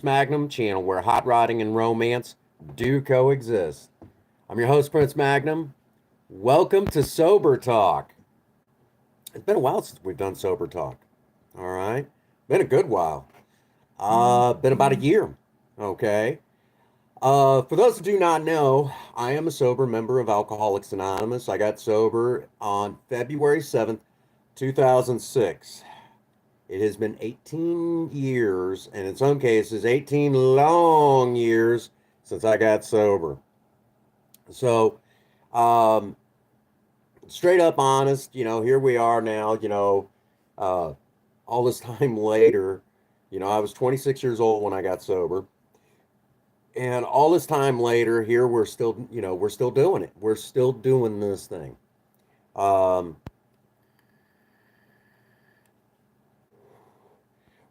Magnum, channel where hot rodding and romance do coexist. I'm your host, Prince Magnum. Welcome to Sober Talk. It's been a while since we've done Sober Talk. All right. Been a good while. Been about a year. Okay. For those who do not know, I am a sober member of Alcoholics Anonymous. I got sober on February 7th, 2006. It has been 18 years, and in some cases, 18 long years since I got sober. So, um, straight up honest, here we are now, uh, all this time later. I was 26 years old when I got sober. And all this time later, here we're still doing it. We're still doing this thing. Um,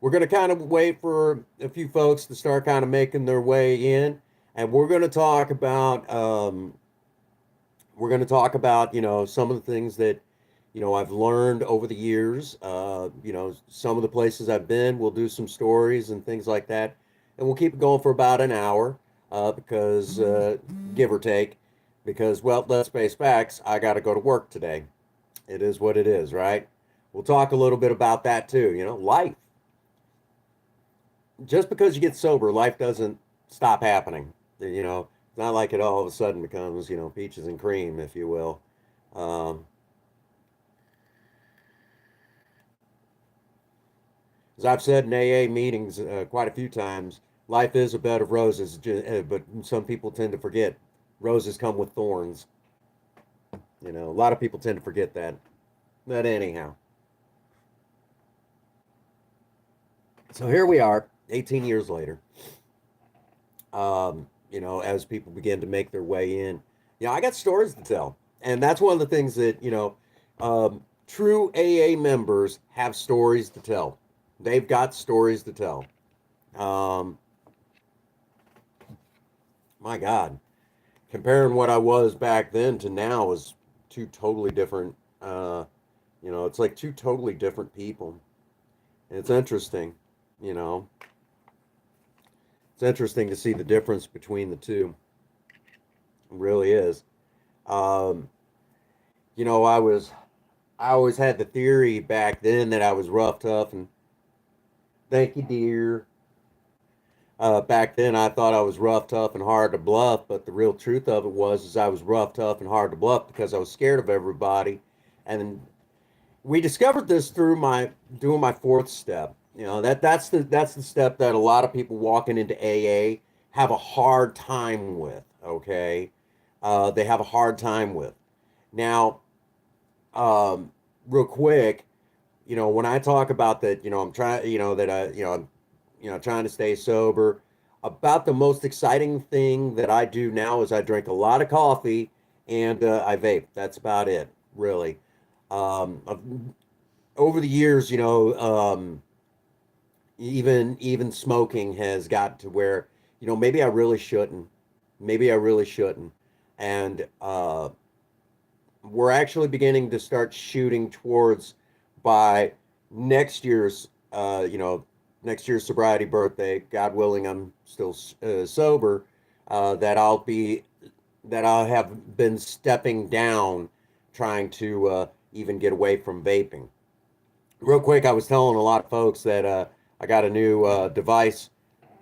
we're going to kind of wait for a few folks to start kind of making their way in, and we're going to talk about some of the things that I've learned over the years. Some of the places I've been. We'll do some stories and things like that, and we'll keep it going for about an hour, because give or take, because well, let's face facts. I got to go to work today. It is what it is, right? We'll talk a little bit about that too. Life. Just because you get sober, life doesn't stop happening. It's not like it all of a sudden becomes, peaches and cream, if you will. Um, as I've said in AA meetings quite a few times, life is a bed of roses, but some people tend to forget roses come with thorns. A lot of people tend to forget that. But anyhow, so here we are, 18 years later. As people begin to make their way in, I got stories to tell, and that's one of the things that true AA members have stories to tell. They've got stories to tell. Um, my God, comparing what I was back then to now is two totally different. It's like two totally different people. And it's interesting, you know. It's interesting to see the difference between the two. It really is. Um, I always had the theory back then that I was rough, tough, and thank you, dear. Back then, I thought I was rough, tough, and hard to bluff, but the real truth of it was, is I was rough, tough, and hard to bluff because I was scared of everybody. And we discovered this through my doing my fourth step. That's the step that a lot of people walking into AA have a hard time with. Okay, they have a hard time with. Now, um, real quick, when I talk about that, I'm trying, that I'm, trying to stay sober. About the most exciting thing that I do now is I drink a lot of coffee and I vape. That's about it, really. I've, over the years, even smoking has got to where, maybe I really shouldn't. Maybe I really shouldn't. And we're actually beginning to start shooting towards by next year's next year's sobriety birthday, God willing, I'm still sober, that I'll have been stepping down, trying to even get away from vaping. Real quick, I was telling a lot of folks that I got a new device,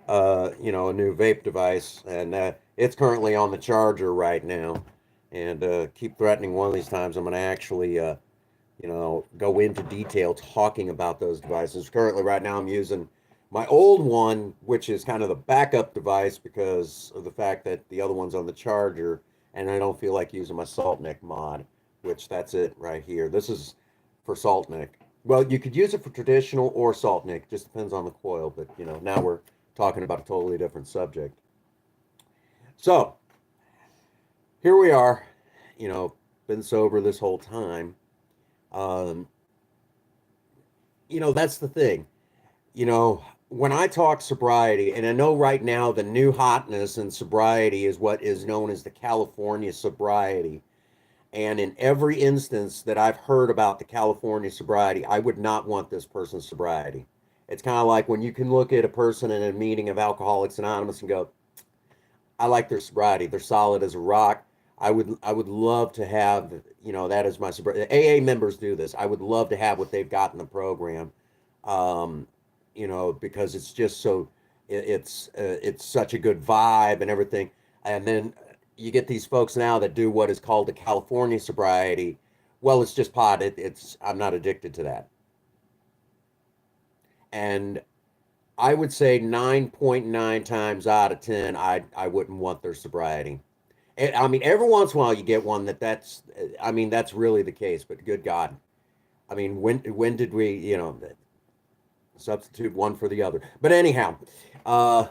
a new vape device, and it's currently on the charger right now. And keep threatening one of these times I'm going to actually, go into detail talking about those devices. Currently, right now, I'm using my old one, which is kind of the backup device because of the fact that the other one's on the charger, and I don't feel like using my Saltnik mod, which that's it right here. This is for Saltnik. Well, you could use it for traditional or Saltnik, just depends on the coil. But now we're talking about a totally different subject. So here we are, been sober this whole time. Um, that's the thing. When I talk sobriety, and I know right now the new hotness in sobriety is what is known as the California sobriety. And in every instance that I've heard about the California sobriety, I would not want this person's sobriety. It's kind of like when you can look at a person in a meeting of Alcoholics Anonymous and go, I like their sobriety. They're solid as a rock. I would love to have, that as my sobriety. AA members do this. I would love to have what they've got in the program, um, because it's just so it's such a good vibe and everything. And then you get these folks now that do what is called the California sobriety. Well, it's just pot. I'm not addicted to that. And I would say 9.9 times out of 10, I wouldn't want their sobriety. And, I mean, every once in a while you get one I mean, that's really the case, but good God. I mean, when did we, substitute one for the other? But anyhow, uh,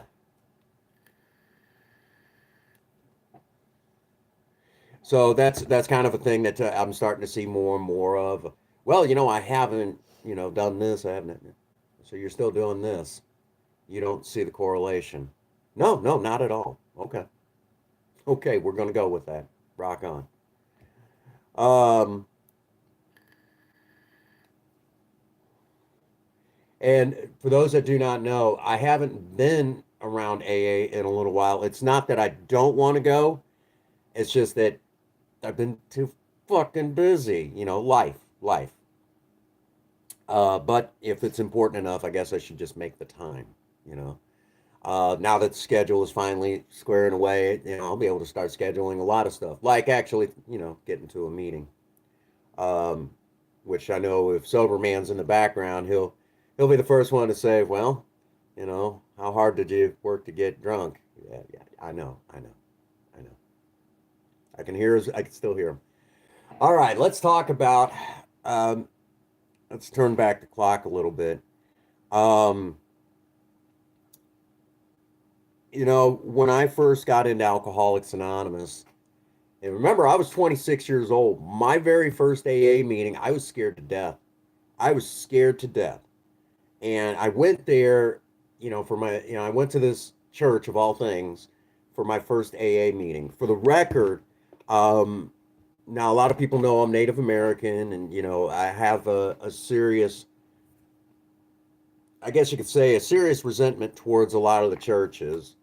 so that's kind of a thing that I'm starting to see more and more of. Well, I haven't, done this, I haven't. So you're still doing this. You don't see the correlation. No, no, not at all. Okay. Okay, we're going to go with that. Rock on. Um, and for those that do not know, I haven't been around AA in a little while. It's not that I don't want to go. It's just that I've been too fucking busy, life. But if it's important enough, I guess I should just make the time, you know. Now that the schedule is finally squaring away, I'll be able to start scheduling a lot of stuff, like actually, getting to a meeting. Um, which I know if sober man's in the background, he'll be the first one to say, "Well, how hard did you work to get drunk?" Yeah, yeah, I know. I can still hear him. All right, let's talk about. Um, let's turn back the clock a little bit. Um, when I first got into Alcoholics Anonymous, and remember, I was 26 years old. My very first AA meeting, I was scared to death. I was scared to death. And I went there, I went to this church of all things for my first AA meeting. For the record, um, now a lot of people know I'm Native American and, I have a serious, I guess you could say, a serious resentment towards a lot of the churches.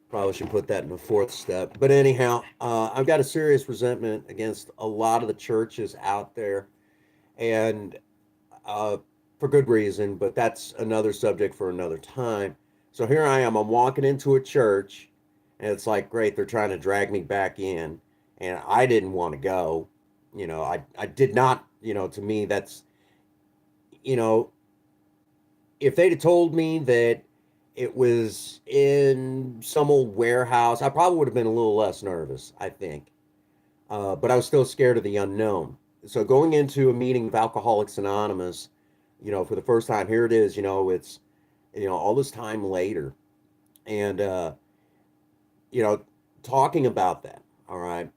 Probably should put that in the fourth step. But anyhow, I've got a serious resentment against a lot of the churches out there, and uh, for good reason. But that's another subject for another time. So here I am. I'm walking into a church, and it's like, great, they're trying to drag me back in, and I didn't want to go. I did not. To me, that's you know, if they'd have told me that it was in some old warehouse, I probably would have been a little less nervous, I think. But I was still scared of the unknown. So going into a meeting of Alcoholics Anonymous, for the first time, here it is, it's, all this time later. And, you know, talking about that, all right.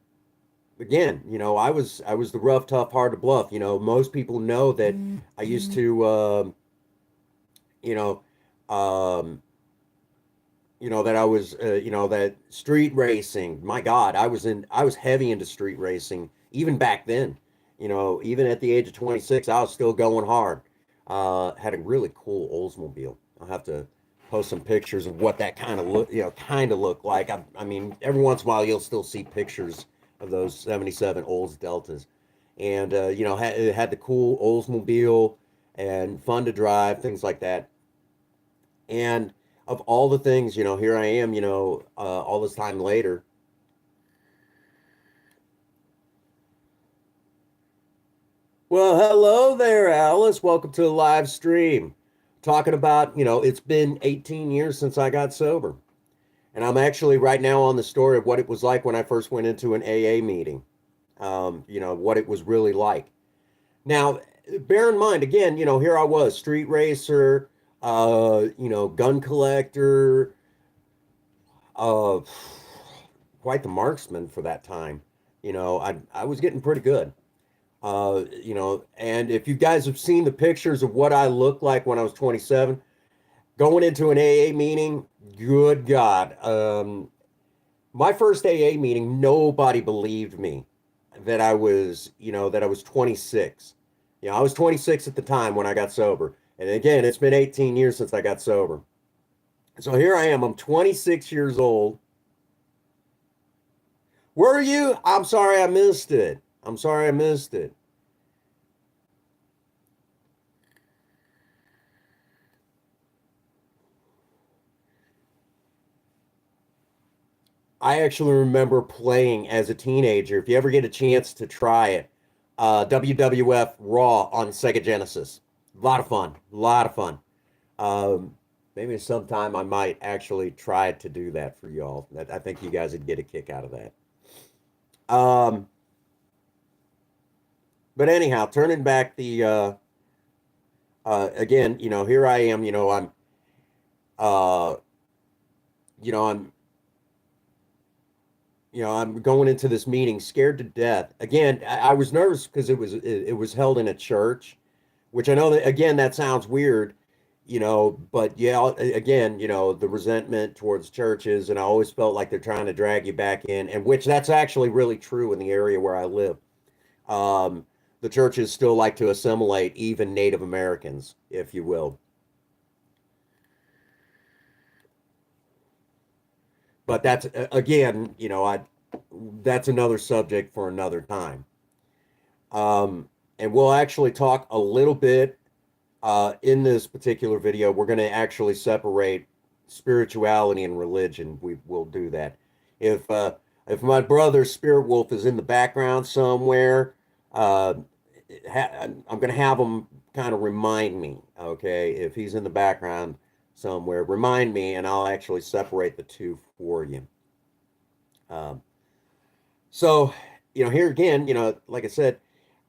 Again, I was the rough, tough, hard to bluff. Most people know that I used to, you know, um, that I was, that street racing. My God, I was heavy into street racing even back then. Even at the age of 26, I was still going hard. Had a really cool Oldsmobile. I'll have to post some pictures of what that kind of looked like. I mean, every once in a while you'll still see pictures of those 77 Olds Deltas. And, it had the cool Oldsmobile and fun to drive, things like that. And of all the things, here I am, all this time later. Well, hello there, Alice. Welcome to the live stream. Talking about, it's been 18 years since I got sober. And I'm actually right now on the story of what it was like when I first went into an AA meeting. What it was really like. Now, bear in mind, again, here I was, street racer, gun collector, uh, quite the marksman for that time. I was getting pretty good. And if you guys have seen the pictures of what I looked like when I was 27, going into an AA meeting, good God. My first AA meeting, nobody believed me that I was 26. I was 26 at the time when I got sober. And again, it's been 18 years since I got sober. So here I am. I'm 26 years old. Were you? I'm sorry I missed it. I'm sorry I missed it. I actually remember playing as a teenager. If you ever get a chance to try it, WWF Raw on Sega Genesis. A lot of fun. A lot of fun. Maybe sometime I might actually try to do that for y'all. I think you guys would get a kick out of that. Um, but anyhow, turning back the again, here I am. Uh, you know, I'm I'm going into this meeting scared to death. Again, I was nervous because it was held in a church, which I know that again that sounds weird, but yeah, again, the resentment towards churches, and I always felt like they're trying to drag you back in, and which that's actually really true in the area where I live. Um, the churches still like to assimilate even Native Americans, if you will. But that's again, that's another subject for another time. And we'll actually talk a little bit in this particular video. We're going to actually separate spirituality and religion. We will do that. If my brother Spirit Wolf is in the background somewhere, uh, I'm going to have him kind of remind me. Okay, if he's in the background somewhere, remind me, and I'll actually separate the two for you. Um, so, here again, like I said,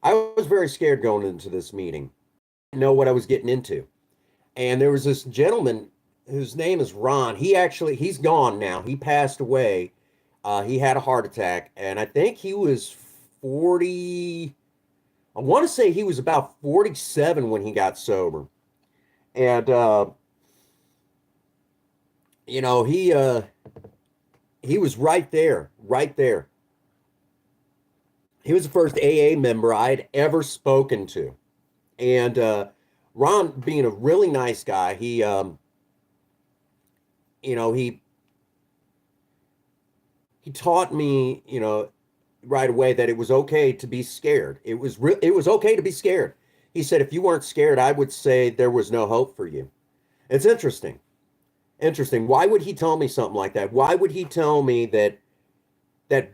I was very scared going into this meeting. I didn't know what I was getting into. And there was this gentleman whose name is Ron. He's gone now. He passed away. He had a heart attack, and I think he was 40. I want to say he was about 47 when he got sober. And you know, he was right there, right there. He was the first AA member I'd ever spoken to. And Ron, being a really nice guy, you know, he taught me, right away that it was okay to be scared. It was okay to be scared. He said if you weren't scared, I would say there was no hope for you. It's interesting. Interesting. Why would he tell me something like that? Why would he tell me that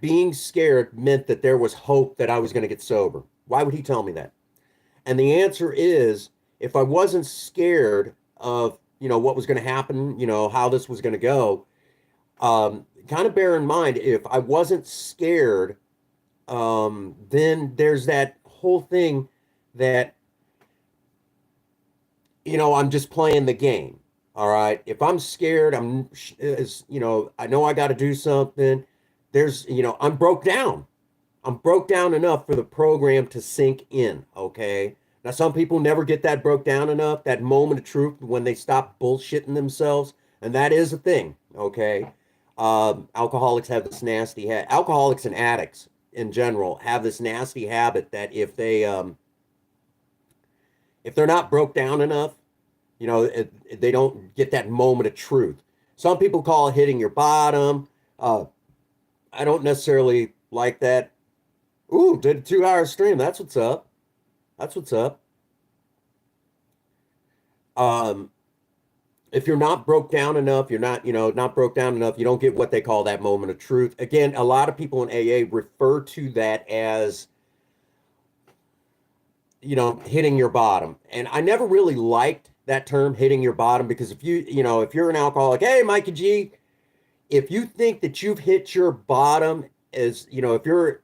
being scared meant that there was hope that I was going to get sober? Why would he tell me that? And the answer is if I wasn't scared of, what was going to happen, how this was going to go, kind of bear in mind, if I wasn't scared, then there's that whole thing that, I'm just playing the game. All right. If I'm scared, I know I got to do something. I'm broke down. I'm broke down enough for the program to sink in. Okay. Now, some people never get that broke down enough, that moment of truth when they stop bullshitting themselves. And that is a thing. Okay. Alcoholics have this alcoholics and addicts in general have this nasty habit that if they're not broke down enough, they don't get that moment of truth. Some people call it hitting your bottom. I don't necessarily like that. Ooh, did a 2 hour stream. That's what's up. That's what's up. Um, if you're not broke down enough, you're not broke down enough, you don't get what they call that moment of truth. Again, a lot of people in AA refer to that as, hitting your bottom. And I never really liked that term, hitting your bottom, because if you're an alcoholic, hey, Mikey G, if you think that you've hit your bottom as, if you're,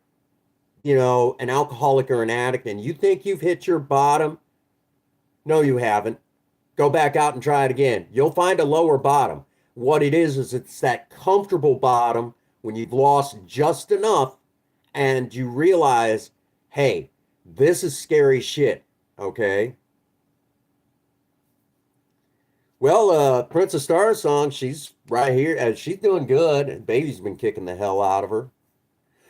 an alcoholic or an addict and you think you've hit your bottom, no, you haven't. Go back out and try it again. You'll find a lower bottom. What it is it's that comfortable bottom when you've lost just enough and you realize, hey, this is scary shit. Okay. Well, Princess Star song, she's right here and she's doing good. Baby's been kicking the hell out of her.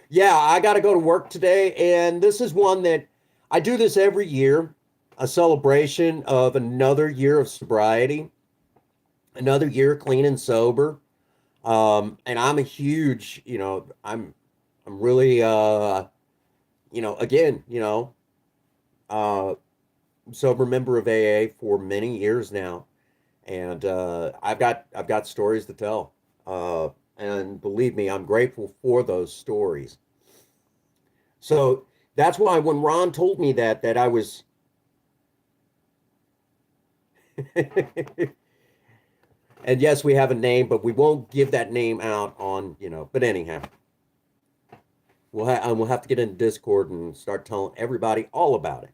Yeah, I got to go to work today. And this is one that I do this every year. a celebration of another year of sobriety, another year clean and sober. And I'm a huge, I'm really, again, uh, sober member of AA for many years now, and I've got stories to tell. And believe me, I'm grateful for those stories. So that's why when Ron told me that I was, and yes, we have a name, but we won't give that name out on, But anyhow, we'll have to get into Discord and start telling everybody all about it.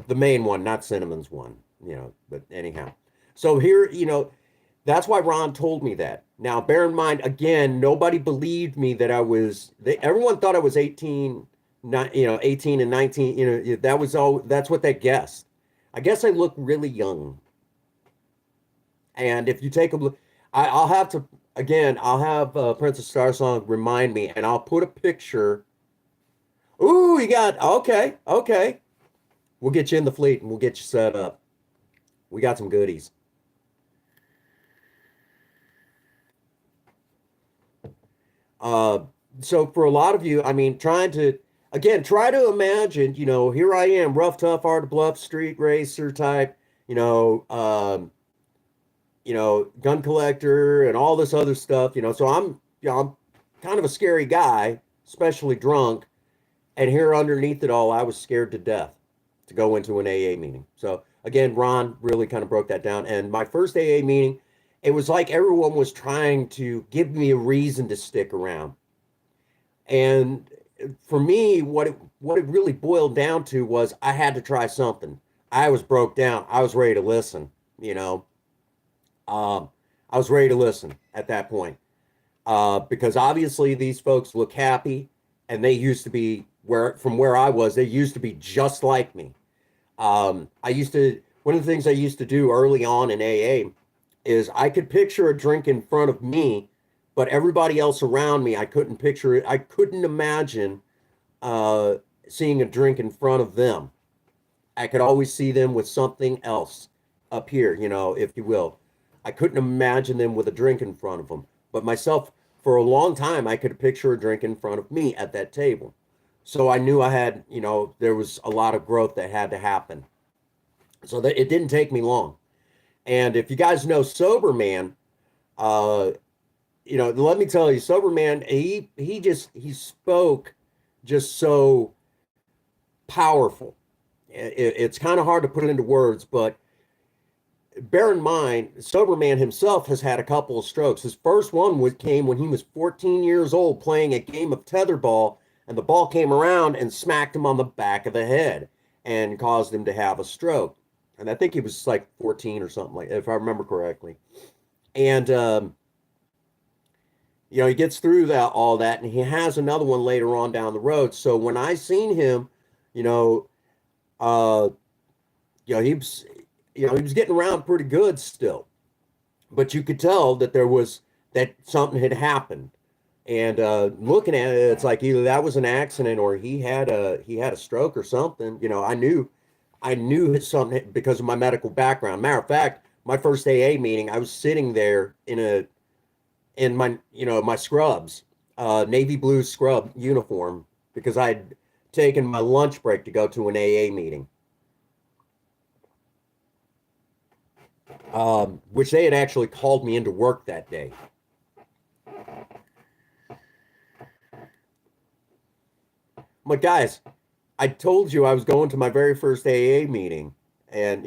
The main one, not Cinnamon's one, But anyhow, so here, that's why Ron told me that. Now, bear in mind, again, nobody believed me that everyone thought I was 18, not, 18 and 19, that was all, that's what they guessed. I guess I look really young. And if you take a look, I'll have to, again, I'll have Princess Starsong remind me, and I'll put a picture. Ooh, you got, okay, okay. We'll get you in the fleet and we'll get you set up. We got some goodies. Uh, so for a lot of you, I mean, try to imagine, here I am, rough, tough, hard to bluff, street racer type, you know, um, gun collector and all this other stuff, So I'm kind of a scary guy, especially drunk. And here underneath it all, I was scared to death to go into an AA meeting. So again, Ron really kind of broke that down. And my first AA meeting, it was like everyone was trying to give me a reason to stick around. And for me, what it really boiled down to was I had to try something. I was broke down. I was ready to listen, you know. Um, I was ready to listen at that point. Because obviously these folks look happy and they used to be from where I was, they used to be just like me. One of the things I used to do early on in AA is I could picture a drink in front of me, but everybody else around me, I couldn't picture it. I couldn't imagine uh, seeing a drink in front of them. I could always see them with something else up here, if you will. I couldn't imagine them with a drink in front of them. But myself, for a long time, I could picture a drink in front of me at that table. So I knew I had, there was a lot of growth that had to happen. So that it didn't take me long. And if you guys know Sober Man, uh, let me tell you, Sober Man, he spoke just so powerful. It's kind of hard to put it into words, but bear in mind, Sober Man himself has had a couple of strokes. His first one came when he was 14 years old playing a game of tetherball, and the ball came around and smacked him on the back of the head and caused him to have a stroke. And I think he was like 14 or something like, if I remember correctly. And he gets through all that, and he has another one later on down the road. So when I seen him, you know, uh, he was, he was getting around pretty good still, but you could tell that something had happened. And looking at it, it's like either that was an accident or he had a stroke or something. I knew something because of my medical background. Matter of fact, my first AA meeting, I was sitting there in my scrubs, navy blue scrub uniform, because I'd taken my lunch break to go to an AA meeting, which they had actually called me into work that day. But guys, I told you I was going to my very first AA meeting, and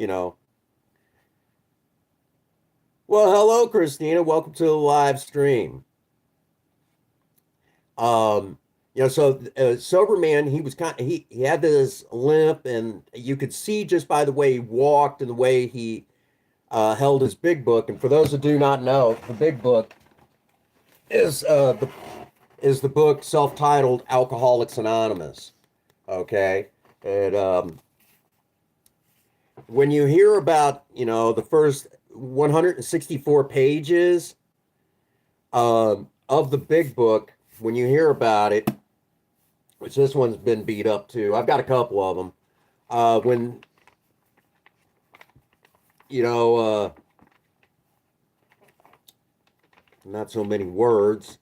well, hello, Christina. Welcome to the live stream. So Sober Man, he was he had this limp, and you could see just by the way he walked and the way he held his big book. And for those who do not know, the big book is the book self-titled Alcoholics Anonymous. Okay, and when you hear about the first 164 pages of the big book, when you hear about it, which this one's been beat up too. I've got a couple of them. When you know, not so many words.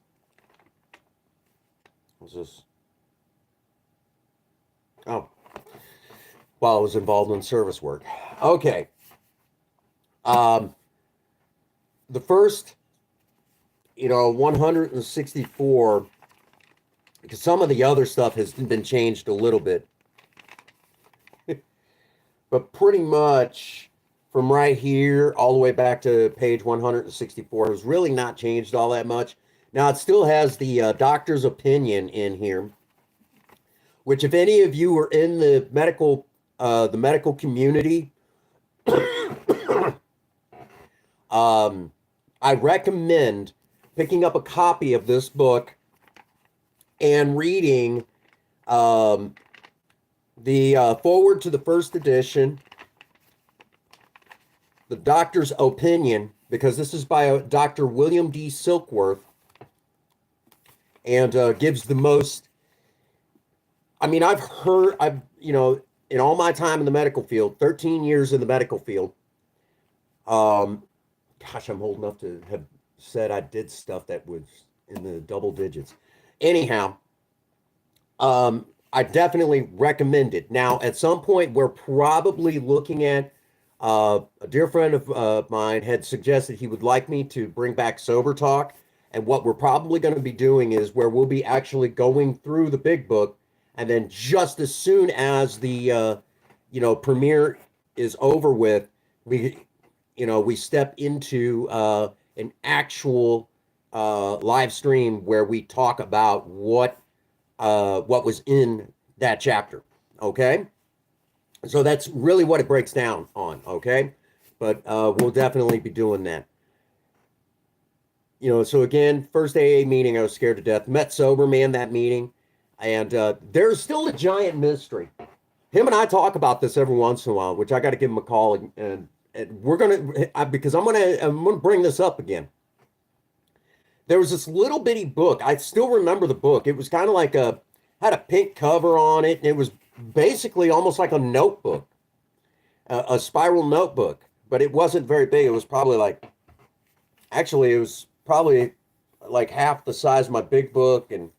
What's this? Oh, while I was involved in service work. Okay. Um, the first, 164, because some of the other stuff has been changed a little bit, but pretty much from right here all the way back to page 164 has really not changed all that much. Now it still has the doctor's opinion in here, which if any of you are in the medical community, I recommend picking up a copy of this book and reading the forward to the first edition, the doctor's opinion, because this is by Dr. William D. Silkworth, and gives the most. I mean, I've in all my time in the medical field, 13 years in the medical field, gosh, I'm old enough to have said I did stuff that was in the double digits. Anyhow, I definitely recommend it. Now, at some point, we're probably looking at a dear friend of mine had suggested he would like me to bring back Sober Talk. And what we're probably going to be doing is where we'll be actually going through the big book. And then just as soon as the, premiere is over with, we step into an actual live stream where we talk about what was in that chapter. Okay, so that's really what it breaks down on. Okay, but we'll definitely be doing that. So again, first AA meeting, I was scared to death. Met Sober Man that meeting, and there's still a giant mystery. Him and I talk about this every once in a while, which I got to give him a call, and we're because I'm gonna bring this up again. There was this little bitty book. I still remember the book. It was kind of like had a pink cover on it, and it was basically almost like a notebook, a spiral notebook, but it wasn't very big. It was probably it was probably like half the size of my big book, and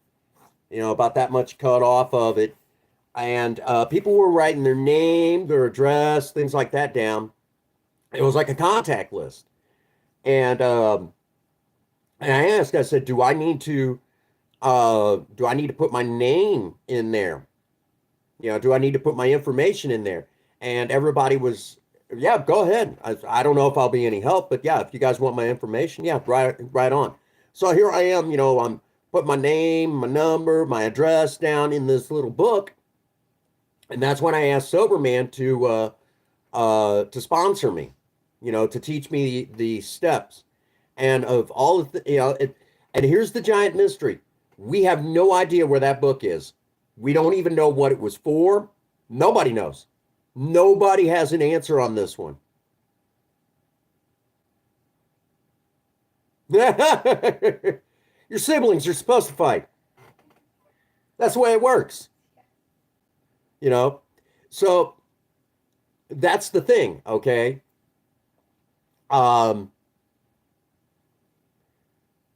about that much cut off of it. And people were writing their name, their address, things like that down. It was like a contact list. And I asked, I said, do I need to put my name in there? Do I need to put my information in there? And everybody was, yeah, go ahead. I don't know if I'll be any help, but yeah, if you guys want my information, yeah, right on. So here I am, I'm put my name, my number, my address down in this little book. And that's when I asked Soberman to sponsor me, to teach me the steps. And of all of the, and here's the giant mystery. We have no idea where that book is. We don't even know what it was for. Nobody knows. Nobody has an answer on this one. Your siblings are supposed to fight. That's the way it works. So that's the thing, okay?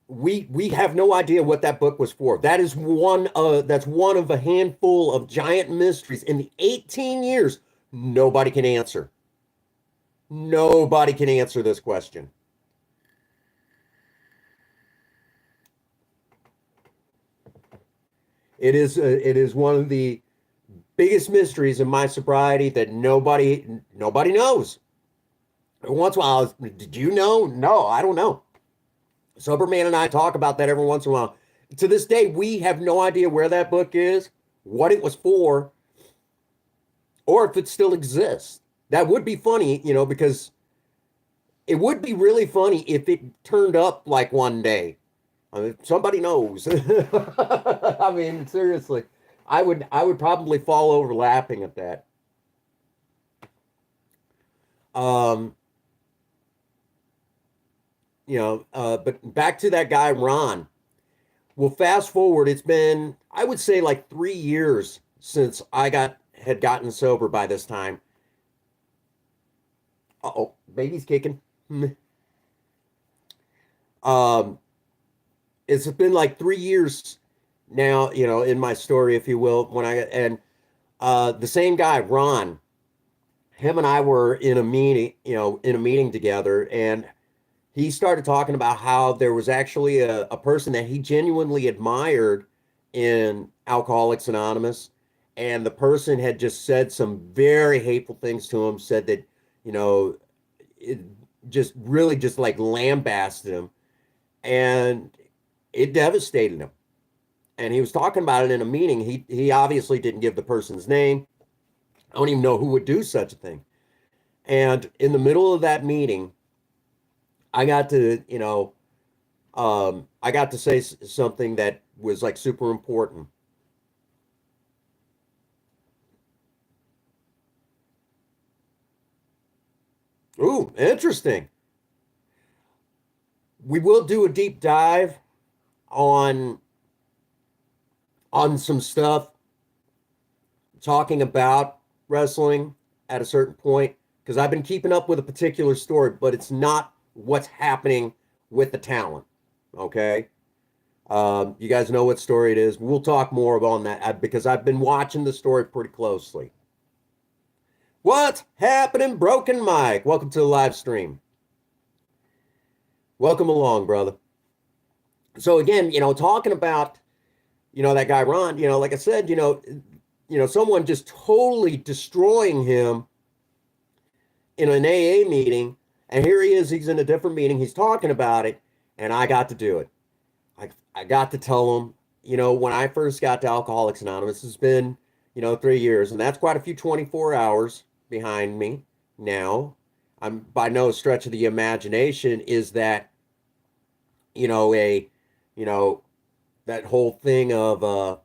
We have no idea what that book was for. That is that's one of a handful of giant mysteries in the 18 years nobody can answer. Nobody can answer this question. It is one of the biggest mysteries in my sobriety that nobody knows. Once in a while, did you know? No, I don't know. Soberman and I talk about that every once in a while. To this day, we have no idea where that book is, what it was for, or if it still exists. That would be funny, because it would be really funny if it turned up like one day. I mean, somebody knows. I mean, seriously, I would probably fall over laughing at that. But back to that guy, Ron. Well, fast forward, it's been, I would say, like 3 years since had gotten sober by this time. Uh-oh, baby's kicking. Um, it's been like 3 years now, in my story, if you will, the same guy, Ron, him and I were in a meeting together, and he started talking about how there was actually a person that he genuinely admired in Alcoholics Anonymous. And the person had just said some very hateful things to him, said that, you know, it just really just like lambasted him. And it devastated him. And he was talking about it in a meeting. He obviously didn't give the person's name. I don't even know who would do such a thing. And in the middle of that meeting, I got to, I got to say something that was like super important. Ooh, interesting. We will do a deep dive on some stuff talking about wrestling at a certain point, because I've been keeping up with a particular story, but it's not what's happening with the talent. Okay. You guys know what story it is. We'll talk more about that because I've been watching the story pretty closely. What's happening, Broken Mike? Welcome to the live stream. Welcome along, brother. So again, talking about, that guy Ron, like I said, someone just totally destroying him in an AA meeting, and here he is, he's in a different meeting, he's talking about it, and I got to do it. I got to tell him, when I first got to Alcoholics Anonymous, it's been, 3 years, and that's quite a few 24 hours behind me now. I'm by no stretch of the imagination is that, that whole thing of,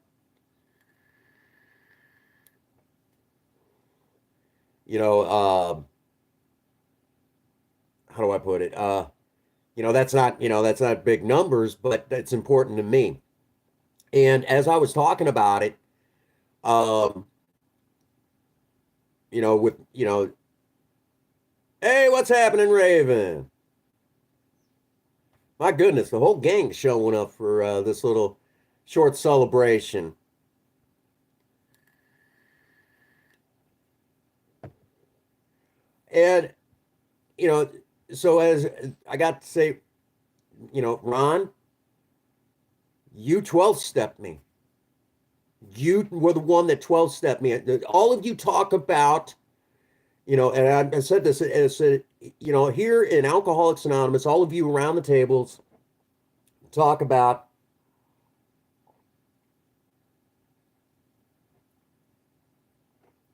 how do I put it? That's not big numbers, but that's important to me. And as I was talking about it, um, with, hey, what's happening, Raven? My goodness, the whole gang's showing up for this little short celebration. And, so as I got to say, Ron, you 12-stepped me. You were the one that 12-stepped me. All of you talk about, and I said this, I said, here in Alcoholics Anonymous, all of you around the tables talk about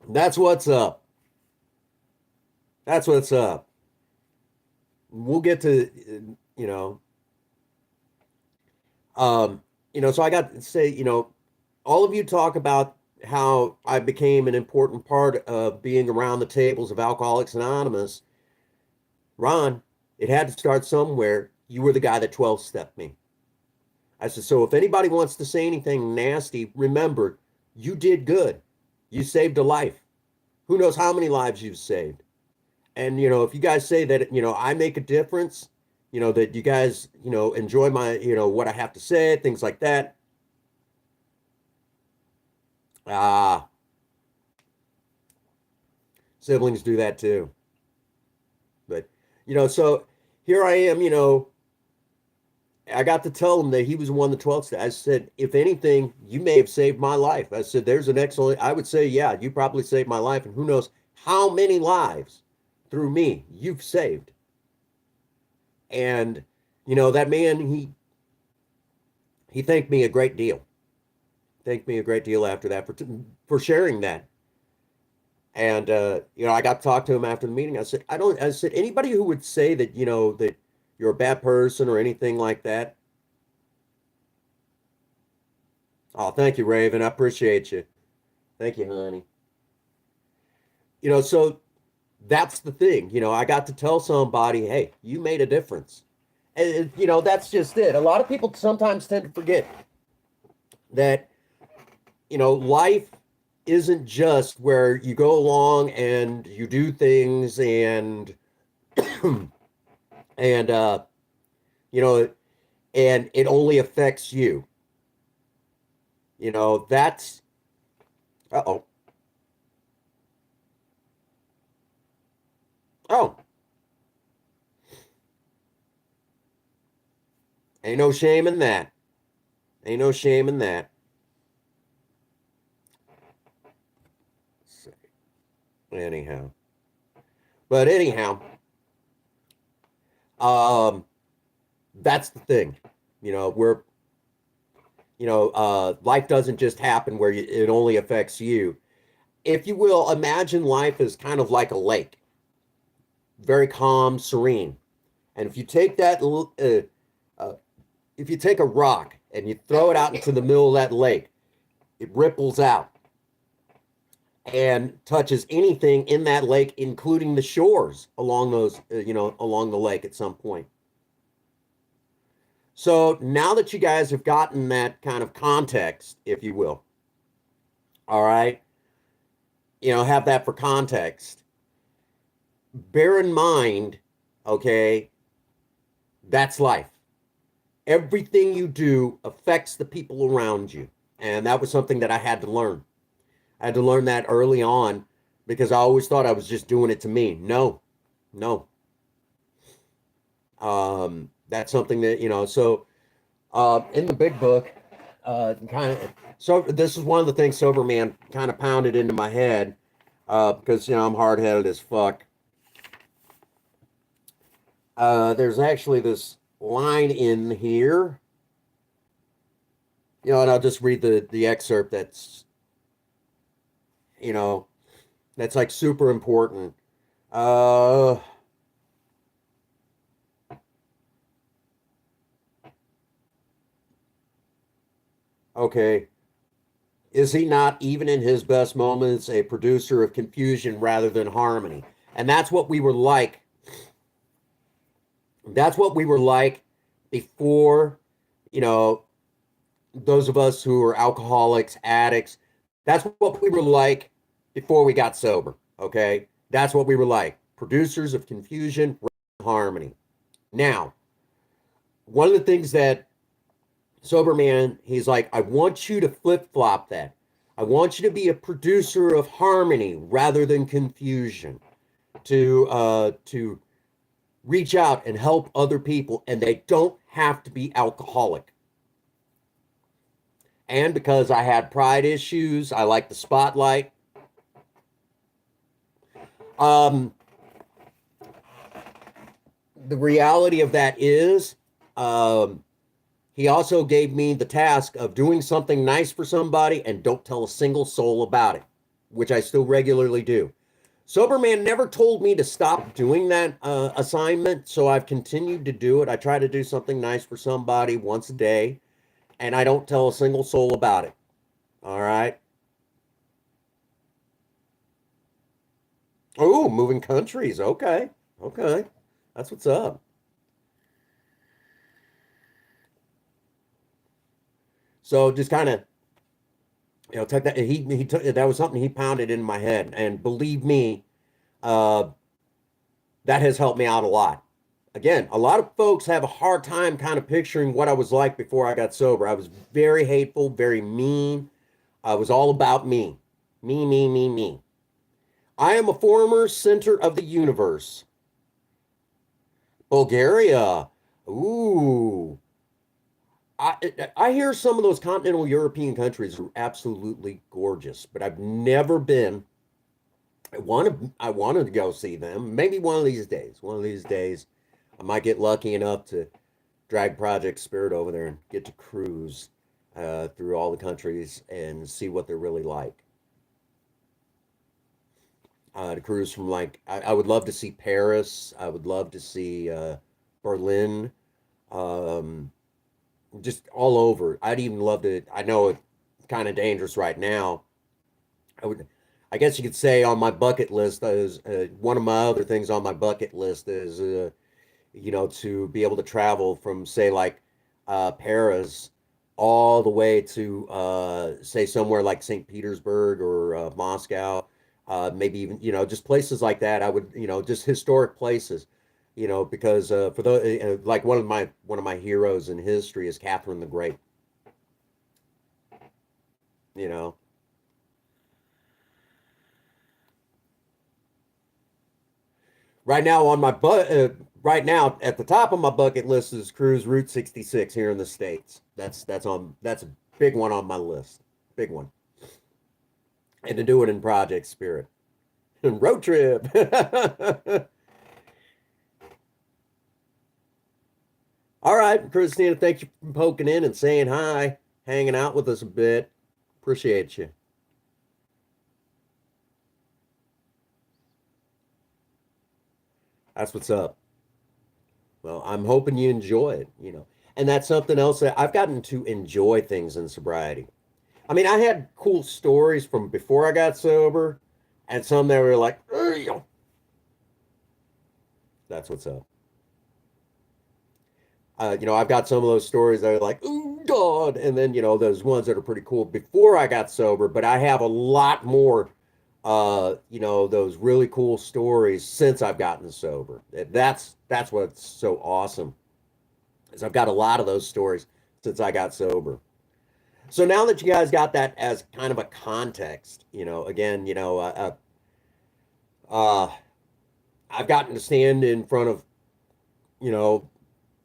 that's what's up. That's what's up. We'll get to, so I got to say, all of you talk about how I became an important part of being around the tables of Alcoholics Anonymous. Ron, it had to start somewhere. You were the guy that 12-stepped me. I said, so if anybody wants to say anything nasty, remember, you did good. You saved a life. Who knows how many lives you've saved? And, if you guys say that, I make a difference, that you guys, enjoy my, what I have to say, things like that. Siblings do that too. But, so here I am, I got to tell him that he was the one the 12th. I said, if anything, you may have saved my life. I said, there's an excellent, I would say, yeah, you probably saved my life. And who knows how many lives through me you've saved. And, that man, he thanked me a great deal. Thanked me a great deal after that for sharing that. And, I got to talk to him after the meeting. I said, anybody who would say that, that you're a bad person or anything like that. Oh, thank you, Raven. I appreciate you. Thank you, honey. So that's the thing. I got to tell somebody, hey, you made a difference. And, that's just it. A lot of people sometimes tend to forget that, life isn't just where you go along and you do things and you know and it only affects you. That's uh-oh. Oh, ain't no shame in that. Ain't no shame in that. Anyhow. But anyhow, um that's the thing. We're life doesn't just happen where it only affects you. If you will, imagine life as kind of like a lake, very calm, serene. And if you take uh, if you take a rock and you throw it out into the middle of that lake, it ripples out and touches anything in that lake, including the shores along along the lake at some point. So now that you guys have gotten that kind of context, if you will, all right, have that for context. Bear in mind, okay, that's life. Everything you do affects the people around you. And that was something that I had to learn. I had to learn that early on because I always thought I was just doing it to me. No, no. That's something that, so in the big book, kind of, so this is one of the things Sober Man kind of pounded into my head because, I'm hard headed as fuck. There's actually this line in here, and I'll just read the excerpt you know, that's like super important. Uh, okay. Is he not, even in his best moments, a producer of confusion rather than harmony? And that's what we were like. That's what we were like before, you know, those of us who are alcoholics, addicts. That's what we were like before we got sober. Okay. That's what we were like. Producers of confusion, harmony. Now, one of the things that Sober Man, he's like, I want you to flip flop that. I want you to be a producer of harmony rather than confusion. To reach out and help other people, and they don't have to be alcoholic. And because I had pride issues, I like the spotlight. Um, the reality of that is, he also gave me the task of doing something nice for somebody and don't tell a single soul about it, which I still regularly do. Sober Man never told me to stop doing that assignment, so I've continued to do it. I try to do something nice for somebody once a day, and I don't tell a single soul about it. All right. Oh, moving countries. Okay. Okay. That's what's up. So just kind of, take that. He took that was something he pounded in my head, and believe me, uh, that has helped me out a lot. Again, a lot of folks have a hard time kind of picturing what I was like before I got sober. I was very hateful, very mean. I was all about me. Me, me, me, me. I am a former center of the universe. Bulgaria. Ooh. I hear some of those continental European countries are absolutely gorgeous, but I've never been. I wanted to go see them. Maybe one of these days. One of these days, I might get lucky enough to drag Project Spirit over there and get to cruise through all the countries and see what they're really like. To cruise from like I would love to see Paris. I would love to see Berlin. Um, just all over. I'd even love to. I know it's kind of dangerous right now. I would. I guess you could say on my bucket list is one of my other things on my bucket list is to be able to travel from say like Paris all the way to say somewhere like St. Petersburg or Moscow, maybe even, just places like that. I would, just historic places, because for those, like one of my heroes in history is Catherine the Great. You know, right now on my right now at the top of my bucket list is cruise Route 66 here in the States. That's a big one on my list. Big one. And to do it in Project Spirit. Road trip. All right, Christina, thank you for poking in and saying hi, hanging out with us a bit. Appreciate you. That's what's up. Well, I'm hoping you enjoy it. And that's something else that I've gotten to enjoy things in sobriety. I mean, I had cool stories from before I got sober, and some that were like, "Ugh." That's what's up. I've got some of those stories that are like, oh God, and then those ones that are pretty cool before I got sober. But I have a lot more, those really cool stories since I've gotten sober. That's what's so awesome is I've got a lot of those stories since I got sober. So now that you guys got that as kind of a context, again, uh, I've gotten to stand in front of, you know,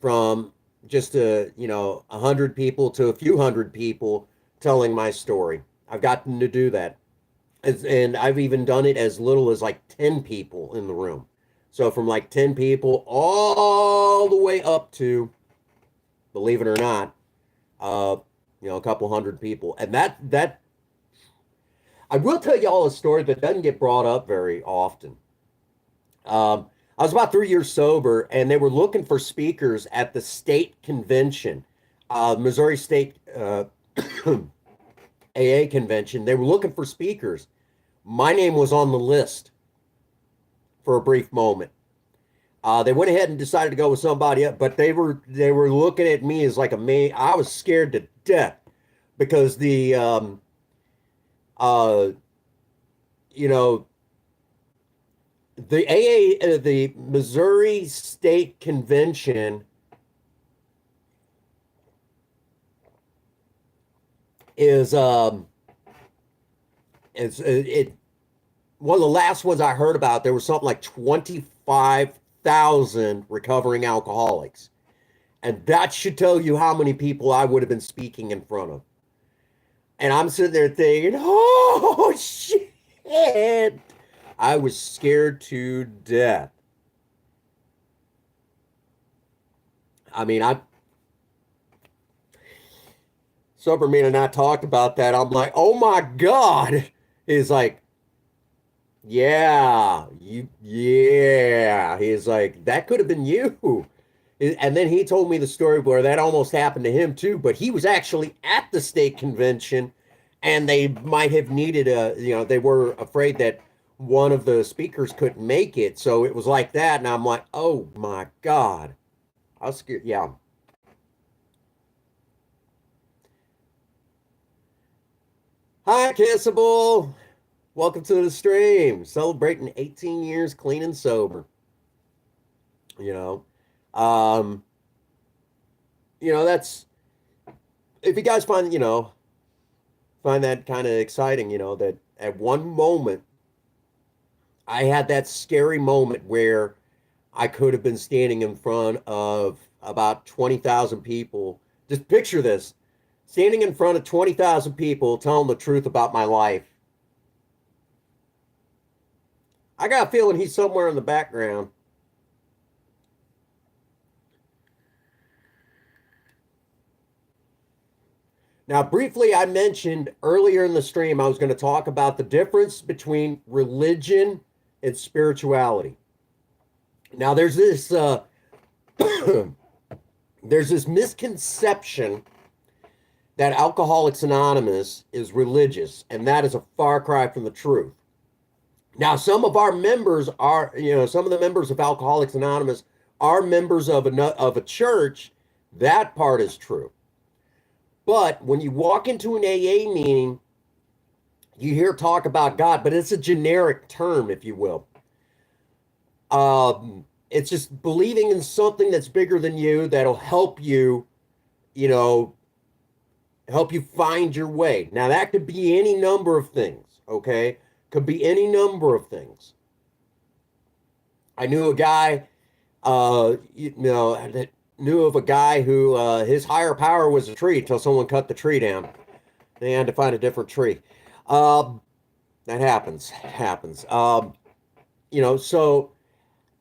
from just 100 people to a few hundred people telling my story. I've gotten to do that. And I've even done it as little as like 10 people in the room. So from like 10 people all the way up to, believe it or not, uh, a couple hundred people. And that I will tell you all a story that doesn't get brought up very often. I was about 3 years sober, and they were looking for speakers at the state convention, Missouri State AA convention. They were looking for speakers. My name was on the list for a brief moment. They went ahead and decided to go with somebody else, but they were looking at me as like a man. I was scared to death because uh, you know, the AA, the Missouri State Convention is it's it one of the last ones I heard about. There was something like 25,000 recovering alcoholics, and that should tell you how many people I would have been speaking in front of. And I'm sitting there thinking, oh shit. I was scared to death. I mean, sober man and I talked about that. I'm like, oh my God. He's like, yeah. He's like, that could have been you. And then he told me the story where that almost happened to him too, but he was actually at the state convention and they might have needed they were afraid that one of the speakers couldn't make it. So it was like that. And I'm like, oh my God. I was scared. Yeah. Hi, Kissable. Welcome to the stream. Celebrating 18 years clean and sober. You know, um, that's if you guys find that kind of exciting, that at one moment I had that scary moment where I could have been standing in front of about 20,000 people. Just picture this, standing in front of 20,000 people telling the truth about my life. I got a feeling he's somewhere in the background. Now, briefly, I mentioned earlier in the stream, I was going to talk about the difference between religion and spirituality. Now, there's this there's this misconception that Alcoholics Anonymous is religious, and that is a far cry from the truth. Now, some of the members of Alcoholics Anonymous are members of a church. That part is true. But when you walk into an AA meeting, you hear talk about God, but it's a generic term, if you will. It's just believing in something that's bigger than you that'll help you, you know, help you find your way. Now, that could be any number of things, okay? Could be any number of things. I knew a guy, that knew of a guy who his higher power was a tree until someone cut the tree down. They had to find a different tree. Um, that happens. It happens. So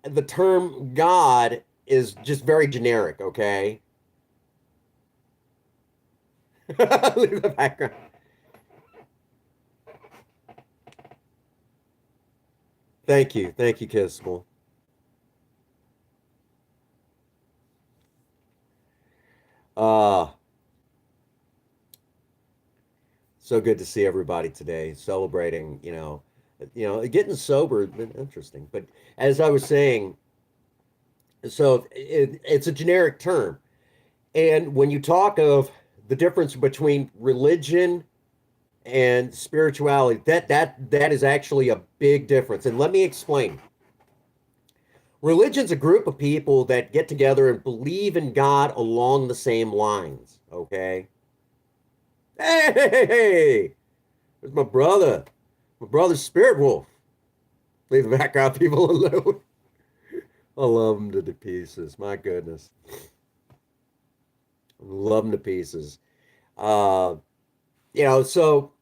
the term God is just very generic, okay? Leave the background. Thank you. Thank you, Kissable. Uh, so good to see everybody today celebrating, getting sober has been interesting. But as I was saying, so it's a generic term. And when you talk of the difference between religion and spirituality, that is actually a big difference. And let me explain. Religion's a group of people that get together and believe in God along the same lines. Okay. Hey, there's my brother. My brother's Spirit Wolf. Leave the background people alone. I love them to the pieces. My goodness. Love them to pieces. Uh, so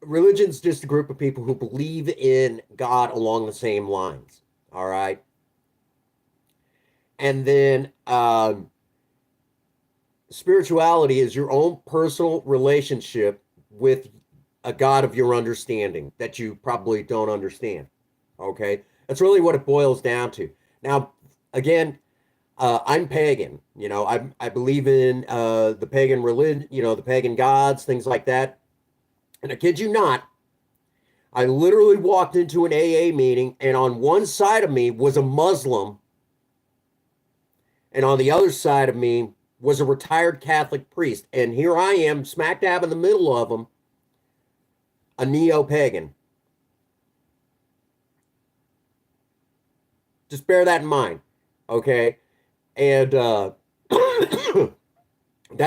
religion's just a group of people who believe in God along the same lines. All right. And then spirituality is your own personal relationship with a God of your understanding that you probably don't understand. Okay. That's really what it boils down to. Now, again, I'm pagan. I believe in the pagan religion, the pagan gods, things like that. And I kid you not, I literally walked into an AA meeting, and on one side of me was a Muslim, and on the other side of me was a retired Catholic priest. And here I am, smack dab in the middle of them, a neo pagan. Just bear that in mind, okay? And that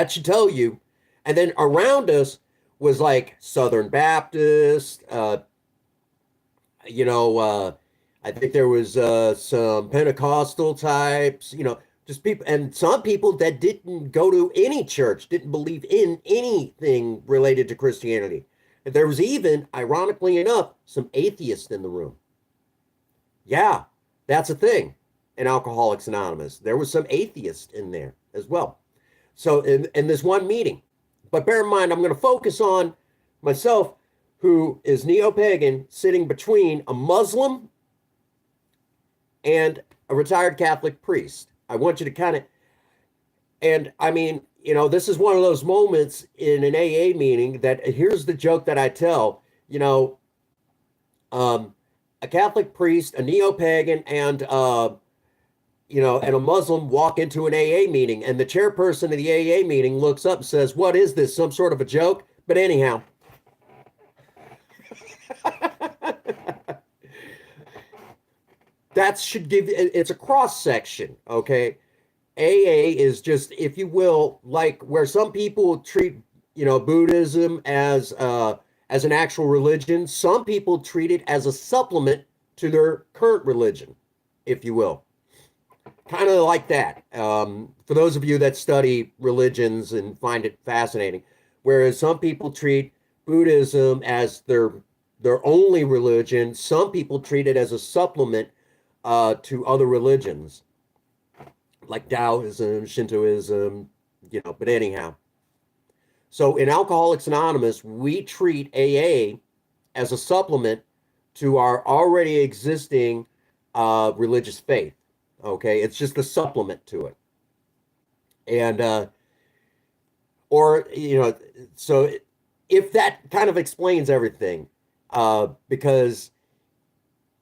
should tell you. And then around us was like Southern Baptist, I think there was some Pentecostal types, just people, and some people that didn't go to any church, didn't believe in anything related to Christianity. And there was even, ironically enough, some atheists in the room. Yeah, that's a thing in Alcoholics Anonymous. There was some atheists in there as well. So in this one meeting, but bear in mind, I'm going to focus on myself, who is neo-pagan, sitting between a Muslim and a retired Catholic priest. I want you to kind of, and I mean, this is one of those moments in an AA meeting that here's the joke that I tell, a Catholic priest, a neo-pagan, and and a Muslim walk into an AA meeting, and the chairperson of the AA meeting looks up and says, "What is this? Some sort of a joke?" But anyhow, that should give it's a cross section, okay? AA is just, if you will, like where some people treat, Buddhism as an actual religion. Some people treat it as a supplement to their current religion, if you will. Kind of like that. For those of you that study religions and find it fascinating, whereas some people treat Buddhism as their only religion, some people treat it as a supplement to other religions like Taoism, Shintoism, but anyhow. So in Alcoholics Anonymous, we treat AA as a supplement to our already existing religious faith. Okay, it's just a supplement to it. And so if that kind of explains everything, because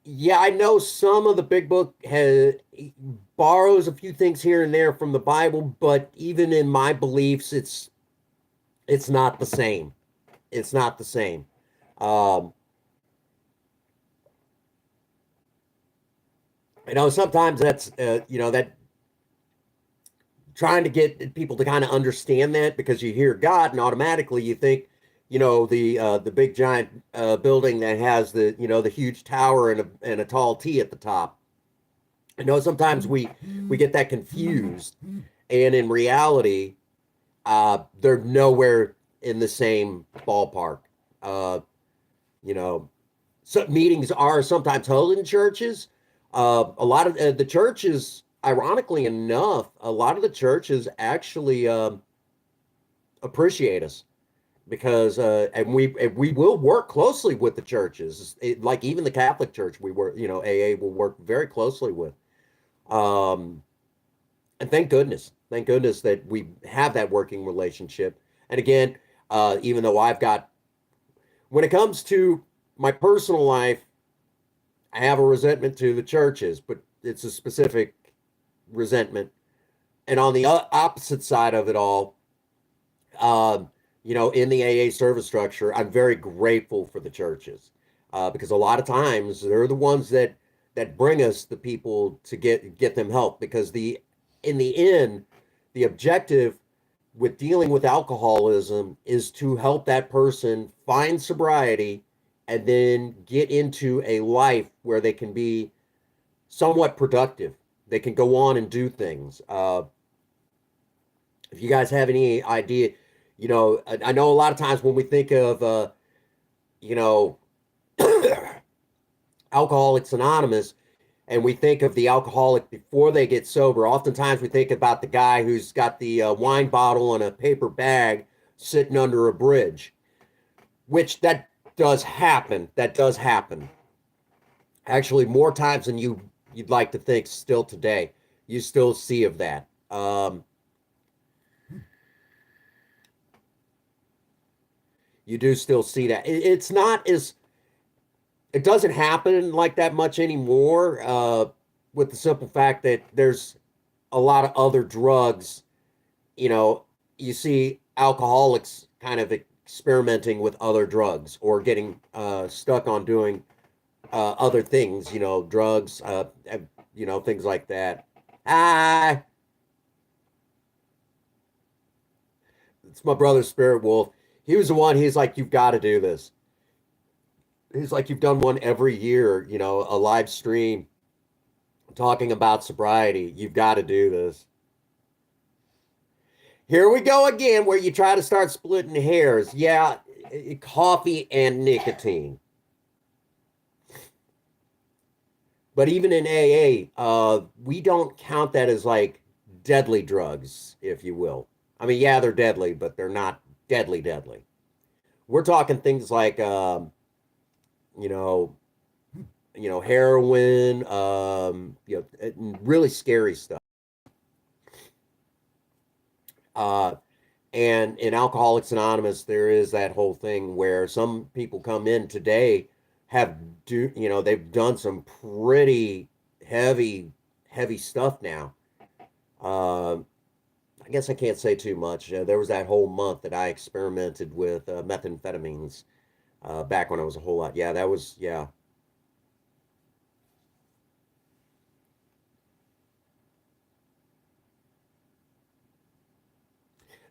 yeah, I know some of the big book borrows a few things here and there from the Bible, but even in my beliefs, it's not the same. It's not the same. Um, sometimes that's that trying to get people to kind of understand that, because you hear God and automatically you think, the big giant building that has the huge tower and a tall T at the top. Sometimes we get that confused, and in reality, they're nowhere in the same ballpark. Uh, you know, so meetings are sometimes held in churches. A lot of the churches, ironically enough, a lot of the churches actually appreciate us, because and we will work closely with the churches. Like even the Catholic Church, we work, AA will work very closely with. Um, and thank goodness that we have that working relationship. And again, even though when it comes to my personal life, I have a resentment to the churches, but it's a specific resentment. And on the opposite side of it all, um, in the AA service structure, I'm very grateful for the churches, because a lot of times they're the ones that bring us the people to get them help, because in the end, the objective with dealing with alcoholism is to help that person find sobriety and then get into a life where they can be somewhat productive. They can go on and do things. If you guys have any idea, I know a lot of times when we think of, you know, Alcoholics Anonymous, and we think of the alcoholic before they get sober, oftentimes we think about the guy who's got the wine bottle and a paper bag sitting under a bridge, which that does happen. That does happen. Actually, more times than you'd like to think still today. You still see of that. You do still see that. It's not as it doesn't happen like that much anymore, with the simple fact that there's a lot of other drugs. You see alcoholics kind of experimenting with other drugs, or getting stuck on doing other things, drugs, things like that. Ah, it's my brother Spirit Wolf. He was the one, he's like, you've got to do this. He's like, you've done one every year, a live stream talking about sobriety. You've got to do this. Here we go again, where you try to start splitting hairs. Yeah, coffee and nicotine. But even in AA, we don't count that as like deadly drugs, if you will. I mean, yeah, they're deadly, but they're not deadly. We're talking things like, you know, heroin, really scary stuff. And in Alcoholics Anonymous, there is that whole thing where some people come in today they've done some pretty heavy stuff now. I guess I can't say too much. There was that whole month that I experimented with methamphetamines, back when I was a whole lot. Yeah, that was, yeah.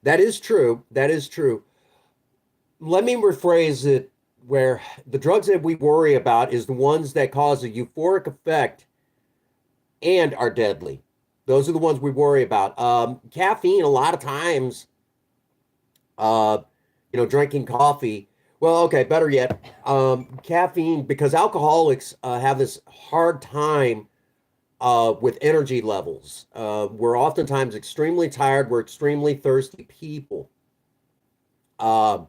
That is true. That is true. Let me rephrase it, where the drugs that we worry about is the ones that cause a euphoric effect and are deadly. Those are the ones we worry about. Caffeine, a lot of times, uh, drinking coffee. Well, okay, better yet, caffeine, because alcoholics have this hard time with energy levels. We're oftentimes extremely tired. We're extremely thirsty people. Um,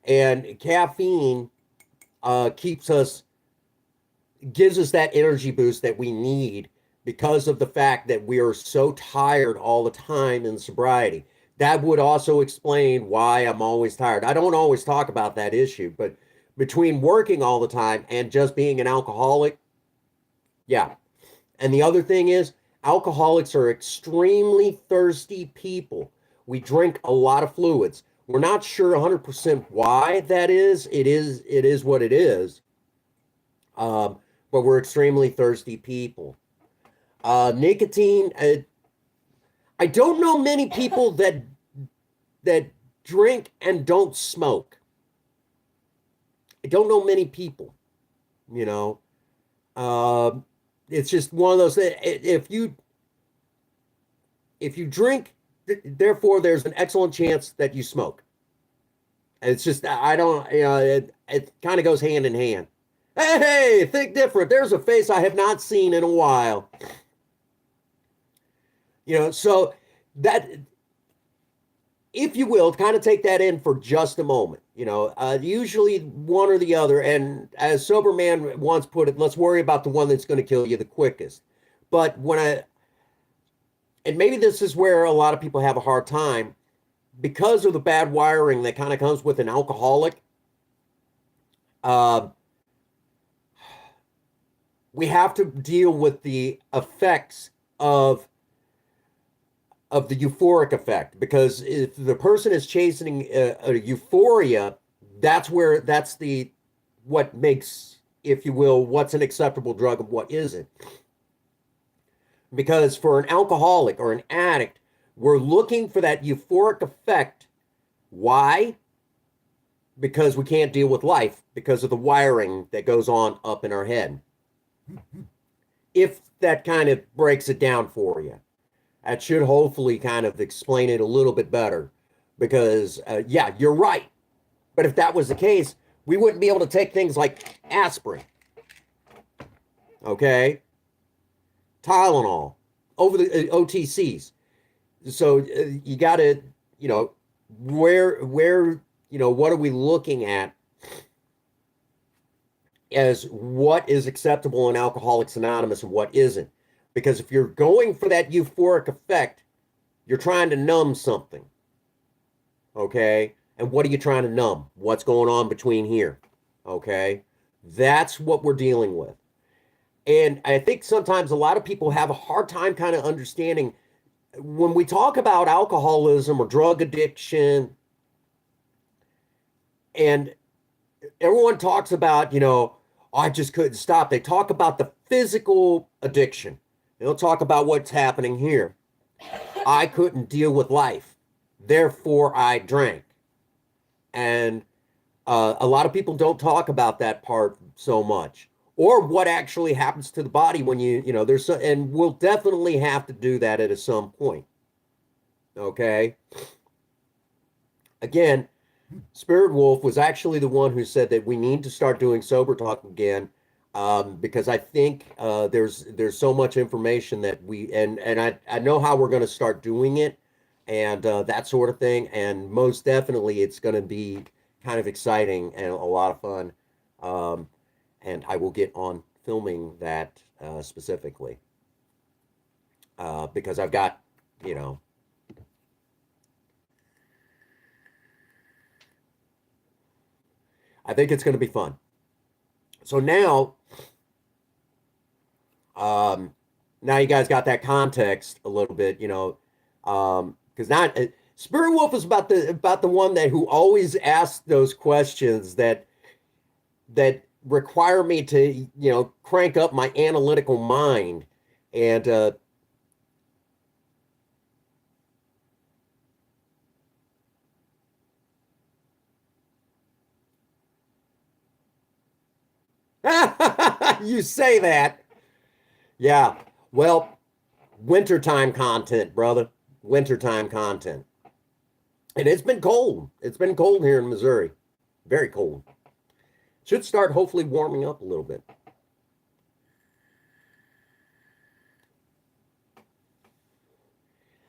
and caffeine keeps us, gives us that energy boost that we need, because of the fact that we are so tired all the time in sobriety. That would also explain why I'm always tired. I don't always talk about that issue, but between working all the time and just being an alcoholic, yeah. And the other thing is, Alcoholics are extremely thirsty people. We drink a lot of fluids. We're not sure 100% why that is. It is what it is. Um, but we're extremely thirsty people. Nicotine. I don't know many people that drink and don't smoke. I don't know many people. You know, Um, it's just one of those things. If you drink, therefore there's an excellent chance that you smoke. It's just I don't it kind of goes hand in hand. Hey, think different. There's a face I have not seen in a while. So that, if you will, kind of take that in for just a moment. Usually one or the other. And as Sober Man once put it, let's worry about the one that's going to kill you the quickest. But and maybe this is where a lot of people have a hard time because of the bad wiring that kind of comes with an alcoholic. Uh, we have to deal with the effects of the euphoric effect, because if the person is chasing a euphoria, that's what makes, if you will, what's an acceptable drug and what isn't. Because for an alcoholic or an addict, we're looking for that euphoric effect. Why? Because we can't deal with life because of the wiring that goes on up in our head. If that kind of breaks it down for you, that should hopefully kind of explain it a little bit better. Because, yeah, you're right. But if that was the case, we wouldn't be able to take things like aspirin, okay, Tylenol, over the OTCs. So you got to, where, what are we looking at as what is acceptable in Alcoholics Anonymous and what isn't? Because if you're going for that euphoric effect, you're trying to numb something, okay? And what are you trying to numb? What's going on between here, okay? That's what we're dealing with. And I think sometimes a lot of people have a hard time kind of understanding when we talk about alcoholism or drug addiction, and everyone talks about, oh, I just couldn't stop. They talk about the physical addiction. They don't talk about what's happening here. I couldn't deal with life, therefore I drank. And a lot of people don't talk about that part so much, or what actually happens to the body when and we'll definitely have to do that at some point. Okay. Again, Spirit Wolf was actually the one who said that we need to start doing sober talk again, because I think there's so much information that I know how we're going to start doing it, and that sort of thing. And most definitely, it's going to be kind of exciting and a lot of fun. And I will get on filming that specifically, because I've got, I think it's going to be fun. So now you guys got that context a little bit, because now Spirit Wolf is about the one who always asks those questions that require me to, crank up my analytical mind. And you say that. Yeah. Well, wintertime content, brother. Wintertime content. And it's been cold. It's been cold here in Missouri. Very cold. Should start hopefully warming up a little bit.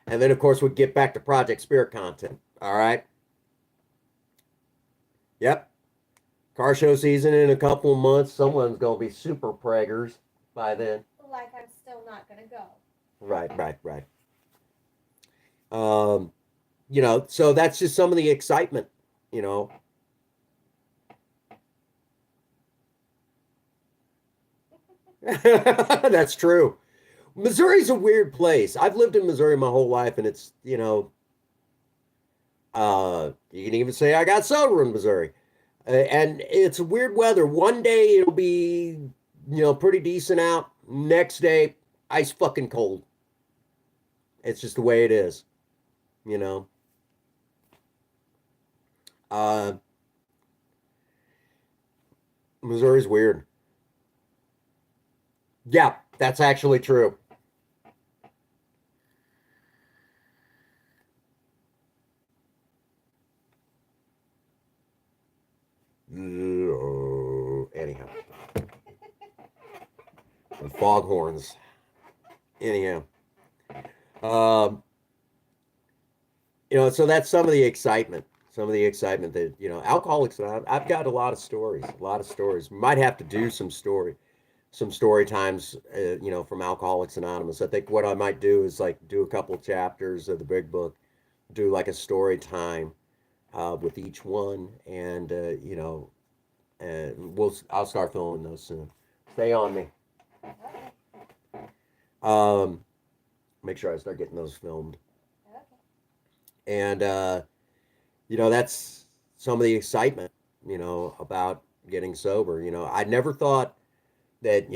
And then, of course, we'll get back to Project Spirit content. All right. Yep. Car show season in a couple of months. Someone's going to be super preggers by then. Like I'm still not going to go. Right. So that's just some of the excitement, That's true. Missouri's a weird place. I've lived in Missouri my whole life, and it's, you can even say I got sober in Missouri. And it's weird weather. One day it'll be, pretty decent out. Next day, ice fucking cold. It's just the way it is, you know. Uh, Missouri's weird. Yeah, that's actually true. Anyhow, the foghorns. Anyhow, um, so that's some of the excitement. Some of the excitement that alcoholics. I've got a lot of stories. A lot of stories. Might have to do some story times. From Alcoholics Anonymous. I think what I might do is like do a couple chapters of the big book, do like a story time with each one, and I'll start filming those soon. Stay on me. Okay. Um, Make sure I start getting those filmed. Okay. And that's some of the excitement, about getting sober. I never thought that,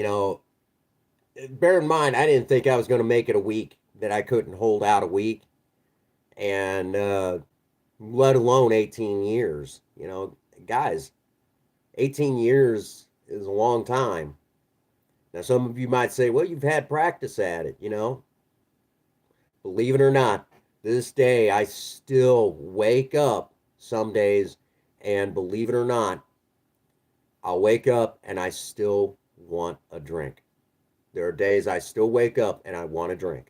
bear in mind, I didn't think I was going to make it a week, that I couldn't hold out a week, and let alone 18 years. Guys, 18 years is a long time. Now, some of you might say, well, you've had practice at it, Believe it or not, this day I still wake up some days, and believe it or not, I'll wake up and I still want a drink. There are days I still wake up and I want a drink.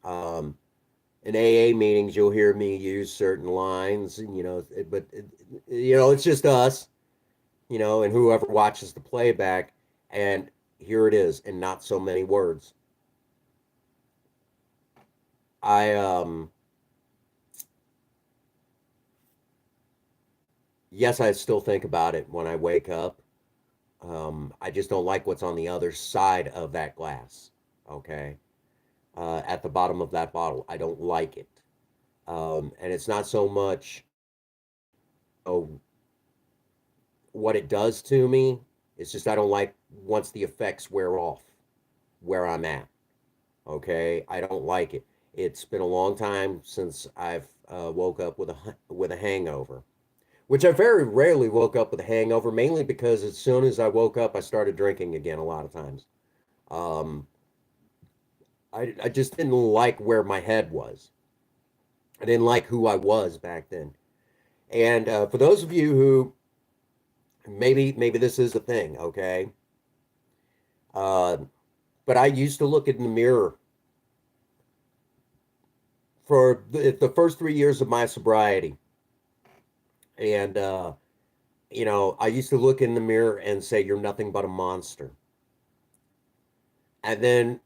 In AA meetings, you'll hear me use certain lines, and, but it's just us, and whoever watches the playback, and here it is, and not so many words. I Yes, I still think about it when I wake up. I just don't like what's on the other side of that glass. Okay, at the bottom of that bottle, I don't like it. And it's not so much oh, what it does to me. It's just I don't like once the effects wear off where I'm at. Okay, I don't like it. It's been a long time since I've woke up with a hangover, which I very rarely woke up with a hangover, mainly because as soon as I woke up, I started drinking again a lot of times. Um, I just didn't like where my head was. I didn't like who I was back then. And for those of you who maybe this is a thing, okay? Uh, but I used to look in the mirror for the first 3 years of my sobriety, and I used to look in the mirror and say, "You're nothing but a monster." And then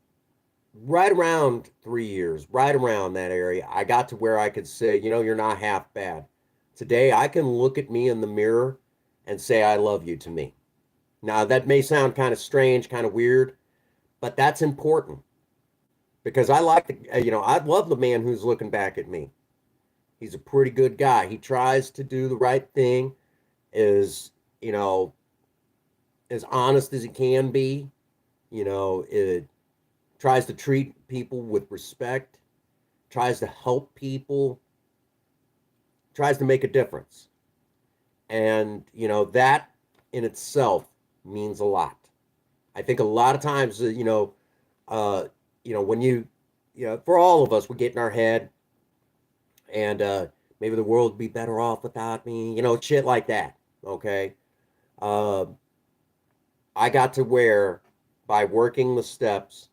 right around 3 years, right around that area, I got to where I could say, you're not half bad. Today, I can look at me in the mirror and say, I love you to me. Now, that may sound kind of strange, kind of weird, but that's important because I like I love the man who's looking back at me. He's a pretty good guy. He tries to do the right thing, is, you know, as honest as he can be, it tries to treat people with respect, tries to help people, tries to make a difference. And, that in itself means a lot. I think a lot of times, when for all of us, we get in our head and maybe the world would be better off without me, shit like that. Okay. Uh, I got to where by working the steps,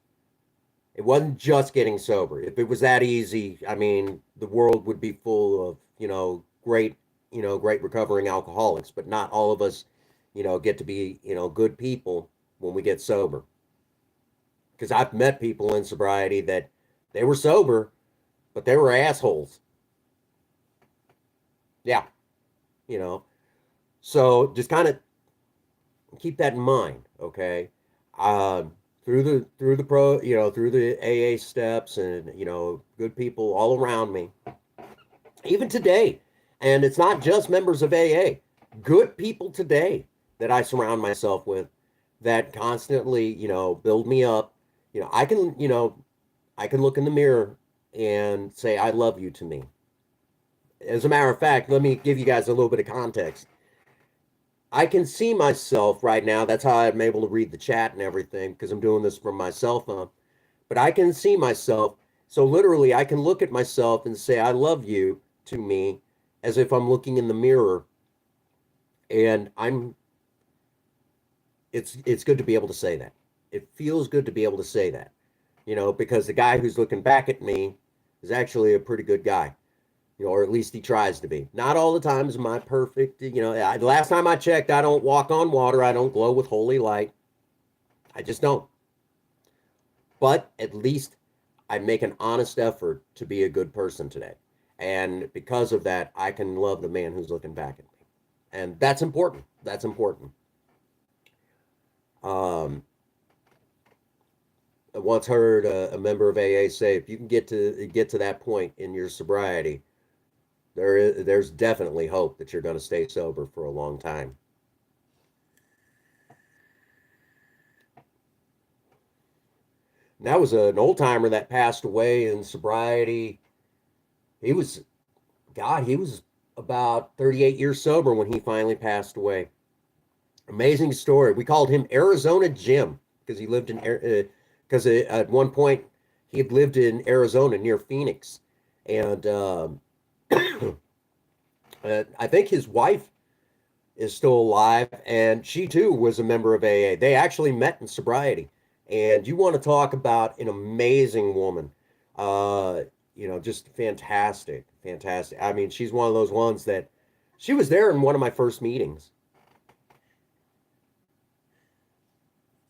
it wasn't just getting sober. If it was that easy, I mean, the world would be full of, great recovering alcoholics, but not all of us, get to be, good people when we get sober. Because I've met people in sobriety that they were sober, but they were assholes. Yeah, you know. So just kind of keep that in mind, okay? through the pro, through the AA steps, and good people all around me, even today. And it's not just members of AA, good people today that I surround myself with that constantly, build me up. I can look in the mirror and say, I love you to me. As a matter of fact, let me give you guys a little bit of context. I can see myself right now. That's how I'm able to read the chat and everything because I'm doing this from my cell phone. But I can see myself. So literally, I can look at myself and say, I love you to me as if I'm looking in the mirror. And it's good to be able to say that. It feels good to be able to say that, because the guy who's looking back at me is actually a pretty good guy, or at least he tries to be. Not all the times am I perfect. Last time I checked, I don't walk on water. I don't glow with holy light. I just don't. But at least I make an honest effort to be a good person today. And because of that, I can love the man who's looking back at me. And that's important. That's important. I once heard a member of AA say, if you can get to that point in your sobriety, there's definitely hope that you're going to stay sober for a long time. And that was an old timer that passed away in sobriety. He was about 38 years sober when he finally passed away. Amazing story. We called him Arizona Jim because he lived in because at one point he had lived in Arizona near Phoenix, and I think his wife is still alive, and she too was a member of AA. They actually met in sobriety, and you want to talk about an amazing woman. Just fantastic, fantastic. I mean, she's one of those ones that she was there in one of my first meetings.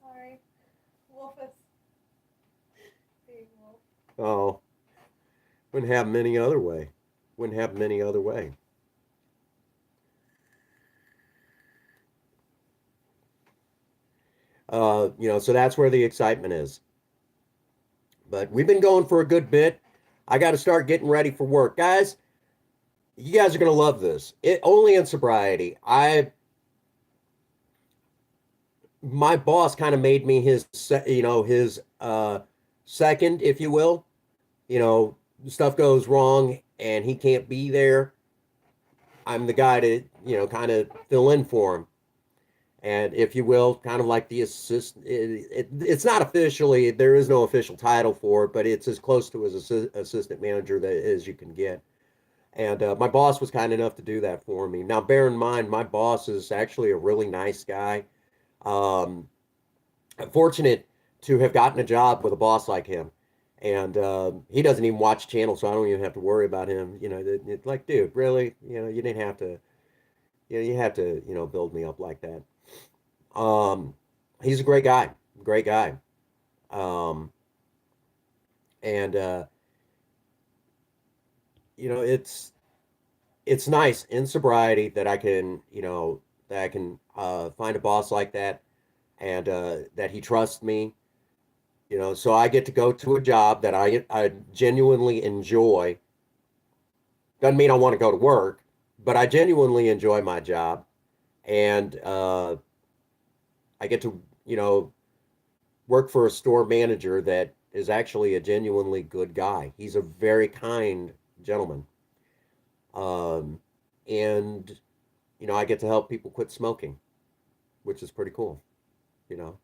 Sorry. Wolf is being wolf. Oh, wouldn't have them any other way. Wouldn't have them any other way. So that's where the excitement is. But we've been going for a good bit. I got to start getting ready for work, guys. You guys are gonna love this. It only in sobriety. My boss kind of made me his, his second, if you will. Stuff goes wrong and he can't be there. I'm the guy to, kind of fill in for him. And if you will, kind of like the assist. It's not officially, there is no official title for it, but it's as close to as assistant manager as you can get. And my boss was kind enough to do that for me. Now, bear in mind, my boss is actually a really nice guy. I'm fortunate to have gotten a job with a boss like him. And he doesn't even watch channel, so I don't even have to worry about him. Like, dude, really? You didn't have to, you have to, build me up like that. He's a great guy, great guy. Um, and it's nice in sobriety that I can, find a boss like that, and that he trusts me. So I get to go to a job that I genuinely enjoy. Doesn't mean I want to go to work, but I genuinely enjoy my job, and I get to, work for a store manager that is actually a genuinely good guy. He's a very kind gentleman. Um, and, I get to help people quit smoking, which is pretty cool, you know.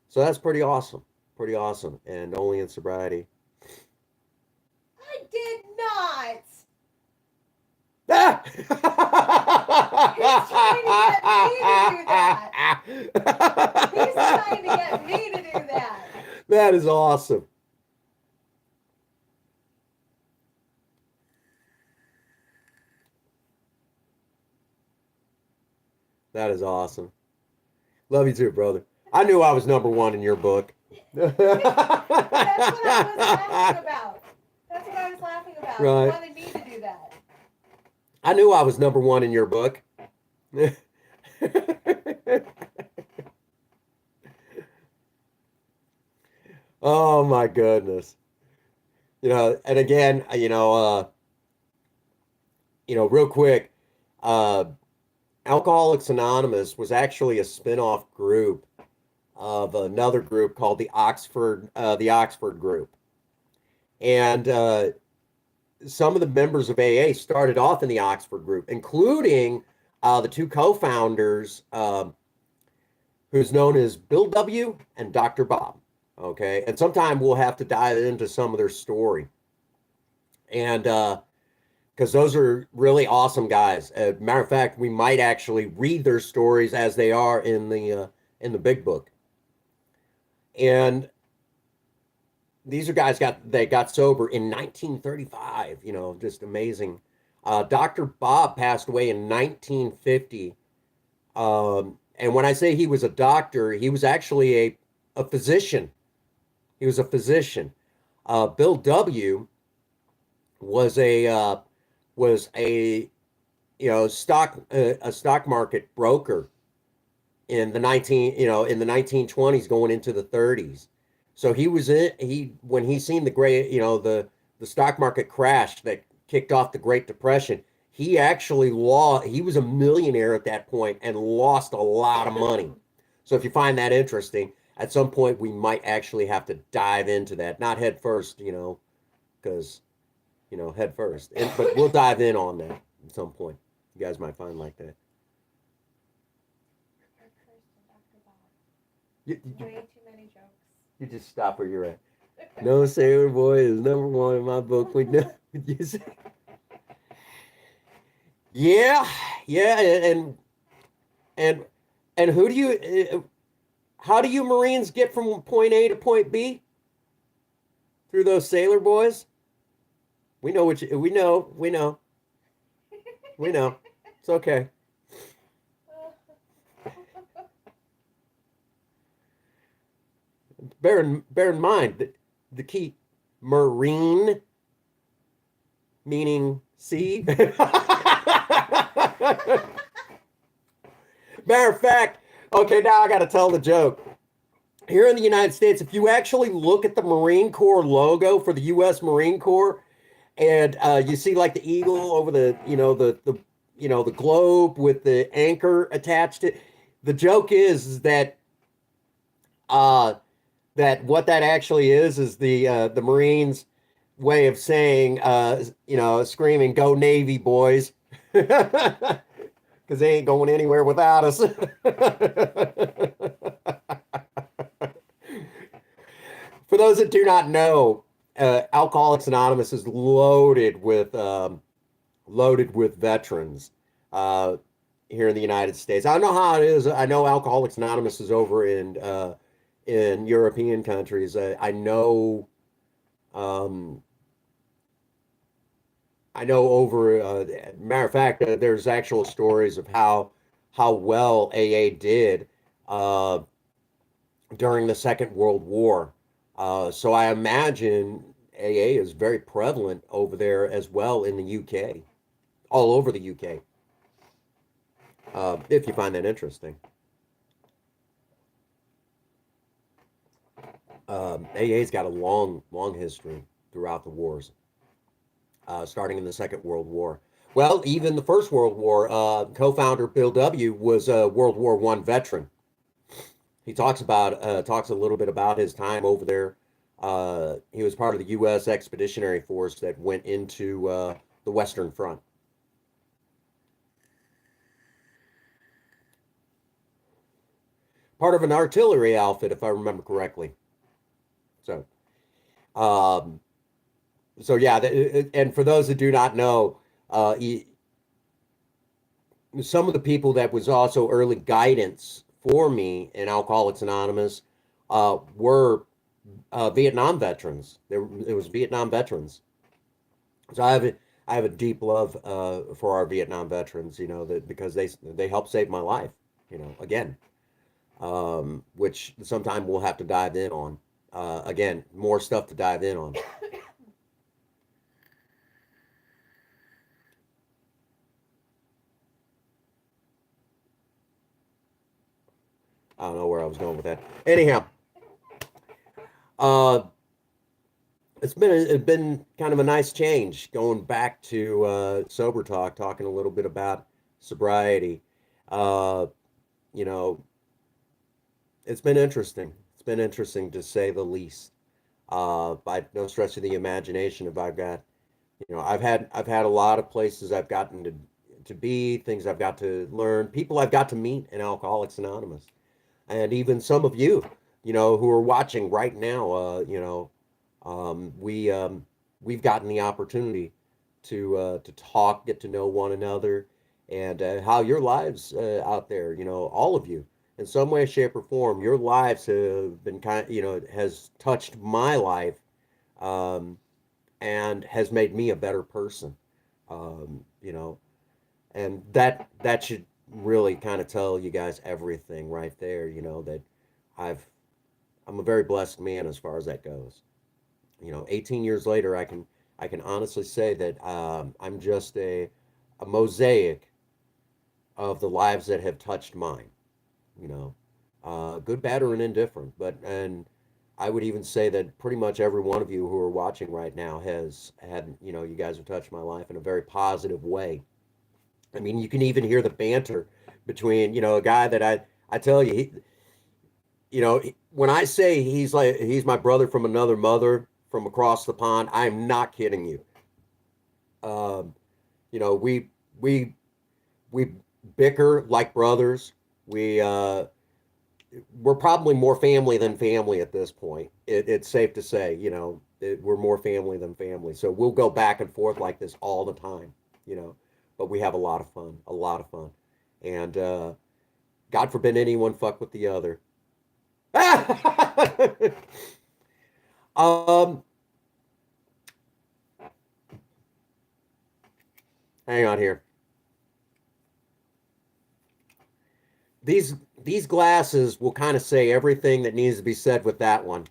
So that's pretty awesome. Pretty awesome. And only in sobriety. I did not. Ah! He's trying to get me to do that. That is awesome. That is awesome. Love you too, brother. I knew I was number one in your book. That's what I was laughing about. That's what I was laughing about. Right. You wanted me to do that. I knew I was number one in your book. Oh my goodness. And again, real quick, uh, Alcoholics Anonymous was actually a spin-off group of another group called the Oxford Group. And some of the members of AA started off in the Oxford Group, including the two co-founders, who's known as Bill W. and Dr. Bob. Okay, and sometime we'll have to dive into some of their story, and because those are really awesome guys. Matter of fact, we might actually read their stories as they are in the big book. And these are guys they got sober in 1935. Just amazing. Dr. Bob passed away in 1950. And when I say he was a doctor, he was actually a physician. He was a physician. Bill W. was a stock market broker in the 1920s going into the 30s. So when he seen the great, the stock market crash that kicked off the Great Depression, he was a millionaire at that point and lost a lot of money. So if you find that interesting, at some point we might actually have to dive into that, not head first, because head first. But we'll dive in on that at some point. You guys might find like that. You, you, Way too many jokes. you just stop where you're at. No Sailor Boy is number one in my book. Yeah, yeah, and and who do you? How do you Marines get from point A to point B? Through those Sailor Boys? We know we know. It's okay. Bear in mind that the key Marine meaning sea. Matter of fact, okay, now I got to tell the joke. Here in the United States, if you actually look at the Marine Corps logo for the U.S. Marine Corps, and you see like the eagle over the globe with the anchor attached to it, the joke is that what that actually is the Marines' way of saying, screaming, "Go Navy, boys," because they ain't going anywhere without us. For those that do not know, Alcoholics Anonymous is loaded with veterans here in the United States. I don't know how it is. I know Alcoholics Anonymous is over in European countries. I know over. Matter of fact, there's actual stories of how well AA did uh, during the Second World War. So I imagine AA is very prevalent over there as well in the UK, all over the UK. If you find that interesting. AA's got a long history throughout the wars, starting in the Second World War. Well, even the First World War, co-founder Bill W. was a World War One veteran. He talks a little bit about his time over there. He was part of the U.S. Expeditionary Force that went into the Western Front. Part of an artillery outfit, if I remember correctly. So, um, yeah, and for those that do not know, some of the people that was also early guidance for me in Alcoholics Anonymous were Vietnam veterans. It was Vietnam veterans. So I have a deep love for our Vietnam veterans. Because they helped save my life. Again, which sometime we'll have to dive in on. Again, more stuff to dive in on. I don't know where I was going with that. Anyhow, Uh, it's been kind of a nice change going back to sober talk, talking a little bit about sobriety. Uh, you know, it's been interesting. It's been interesting to say the least. By no stretch of the imagination, if I've got, I've had a lot of places I've gotten to be, things I've got to learn, people I've got to meet in Alcoholics Anonymous, and even some of you, who are watching right now. We've gotten the opportunity to talk, get to know one another, and how your lives out there, all of you, in some way, shape, or form, your lives have been has touched my life, um, and has made me a better person. Um, you know, and that should really kind of tell you guys everything right there. That I've I'm a very blessed man as far as that goes. 18 years later, I can honestly say that I'm just a mosaic of the lives that have touched mine. You know, good, bad, or an indifferent. And I would even say that pretty much every one of you who are watching right now has had, you guys have touched my life in a very positive way. I mean, you can even hear the banter between, a guy that I tell you, when I say he's my brother from another mother from across the pond, I'm not kidding you. Um, you know, we we bicker like brothers. We're probably more family than family at this point. It's safe to say, we're more family than family. So we'll go back and forth like this all the time, you know. But we have a lot of fun, and God forbid anyone fuck with the other. um, hang on here. These glasses will kind of say everything that needs to be said with that one.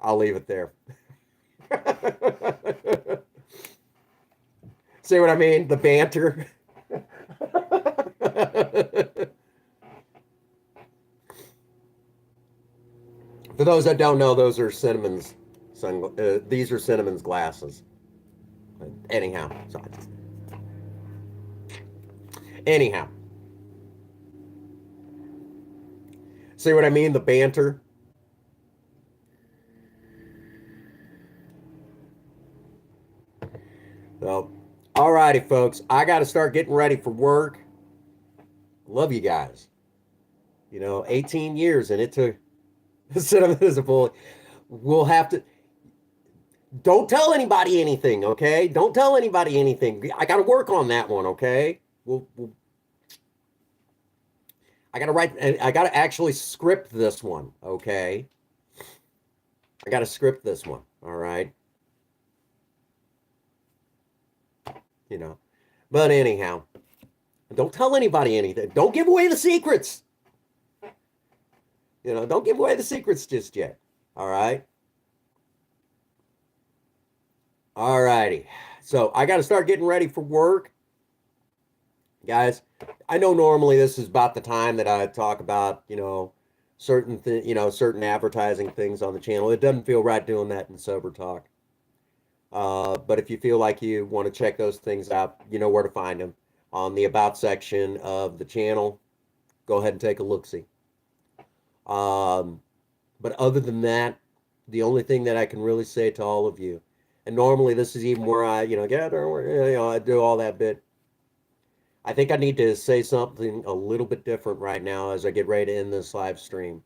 I'll leave it there. See what I mean? The banter. For those that don't know, those are Cinnamon's these are Cinnamon's glasses. Anyhow, sorry. Anyhow, see what I mean? The banter. So, all righty, folks. I got to start getting ready for work. Love you guys. 18 years, and it took Cinnamon is a bully. We'll have to. Don't tell anybody anything, okay? Don't tell anybody anything. I got to work on that one, okay? We'll I got to write. I got to actually script this one, okay? I got to script this one, all right? You know. But anyhow, don't tell anybody anything. Don't give away the secrets. Don't give away the secrets just yet. All right. All righty. So I got to start getting ready for work. Guys, I know normally this is about the time that I talk about, certain advertising things on the channel. It doesn't feel right doing that in sober talk. But if you feel like you want to check those things out, you know where to find them on the about section of the channel. Go ahead and take a look-see. But other than that, the only thing that I can really say to all of you, and normally this is even where I, I do all that bit. I think I need to say something a little bit different right now as I get ready to end this live stream.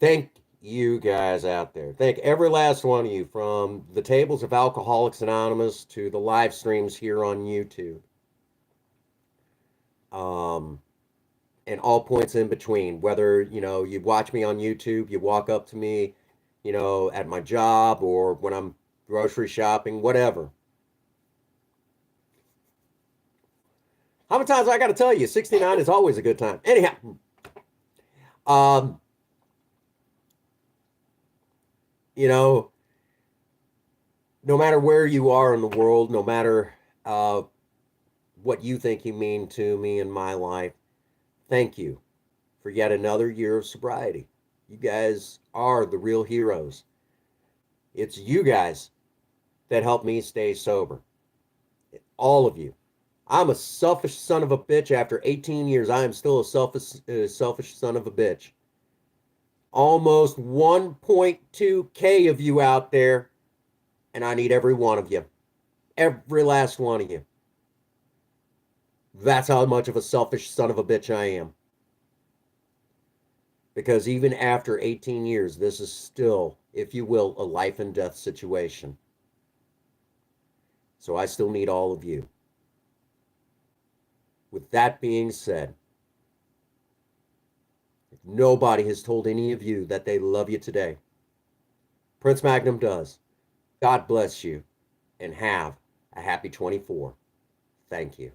Thank you guys out there. Thank every last one of you, from the tables of Alcoholics Anonymous to the live streams here on YouTube. And all points in between, whether, you watch me on YouTube, you walk up to me, at my job or when I'm grocery shopping, whatever. How many times I got to tell you, 69 is always a good time. Anyhow, um, no matter where you are in the world, no matter what you think you mean to me in my life, thank you for yet another year of sobriety. You guys are the real heroes. It's you guys that help me stay sober. All of you. I'm a selfish son of a bitch. After 18 years, I am still a selfish son of a bitch. Almost 1.2K of you out there, and I need every one of you. Every last one of you. That's how much of a selfish son of a bitch I am. Because even after 18 years, this is still, if you will, a life and death situation. So I still need all of you. With that being said, if nobody has told any of you that they love you today, Prince Magnum does. God bless you and have a happy 24. Thank you.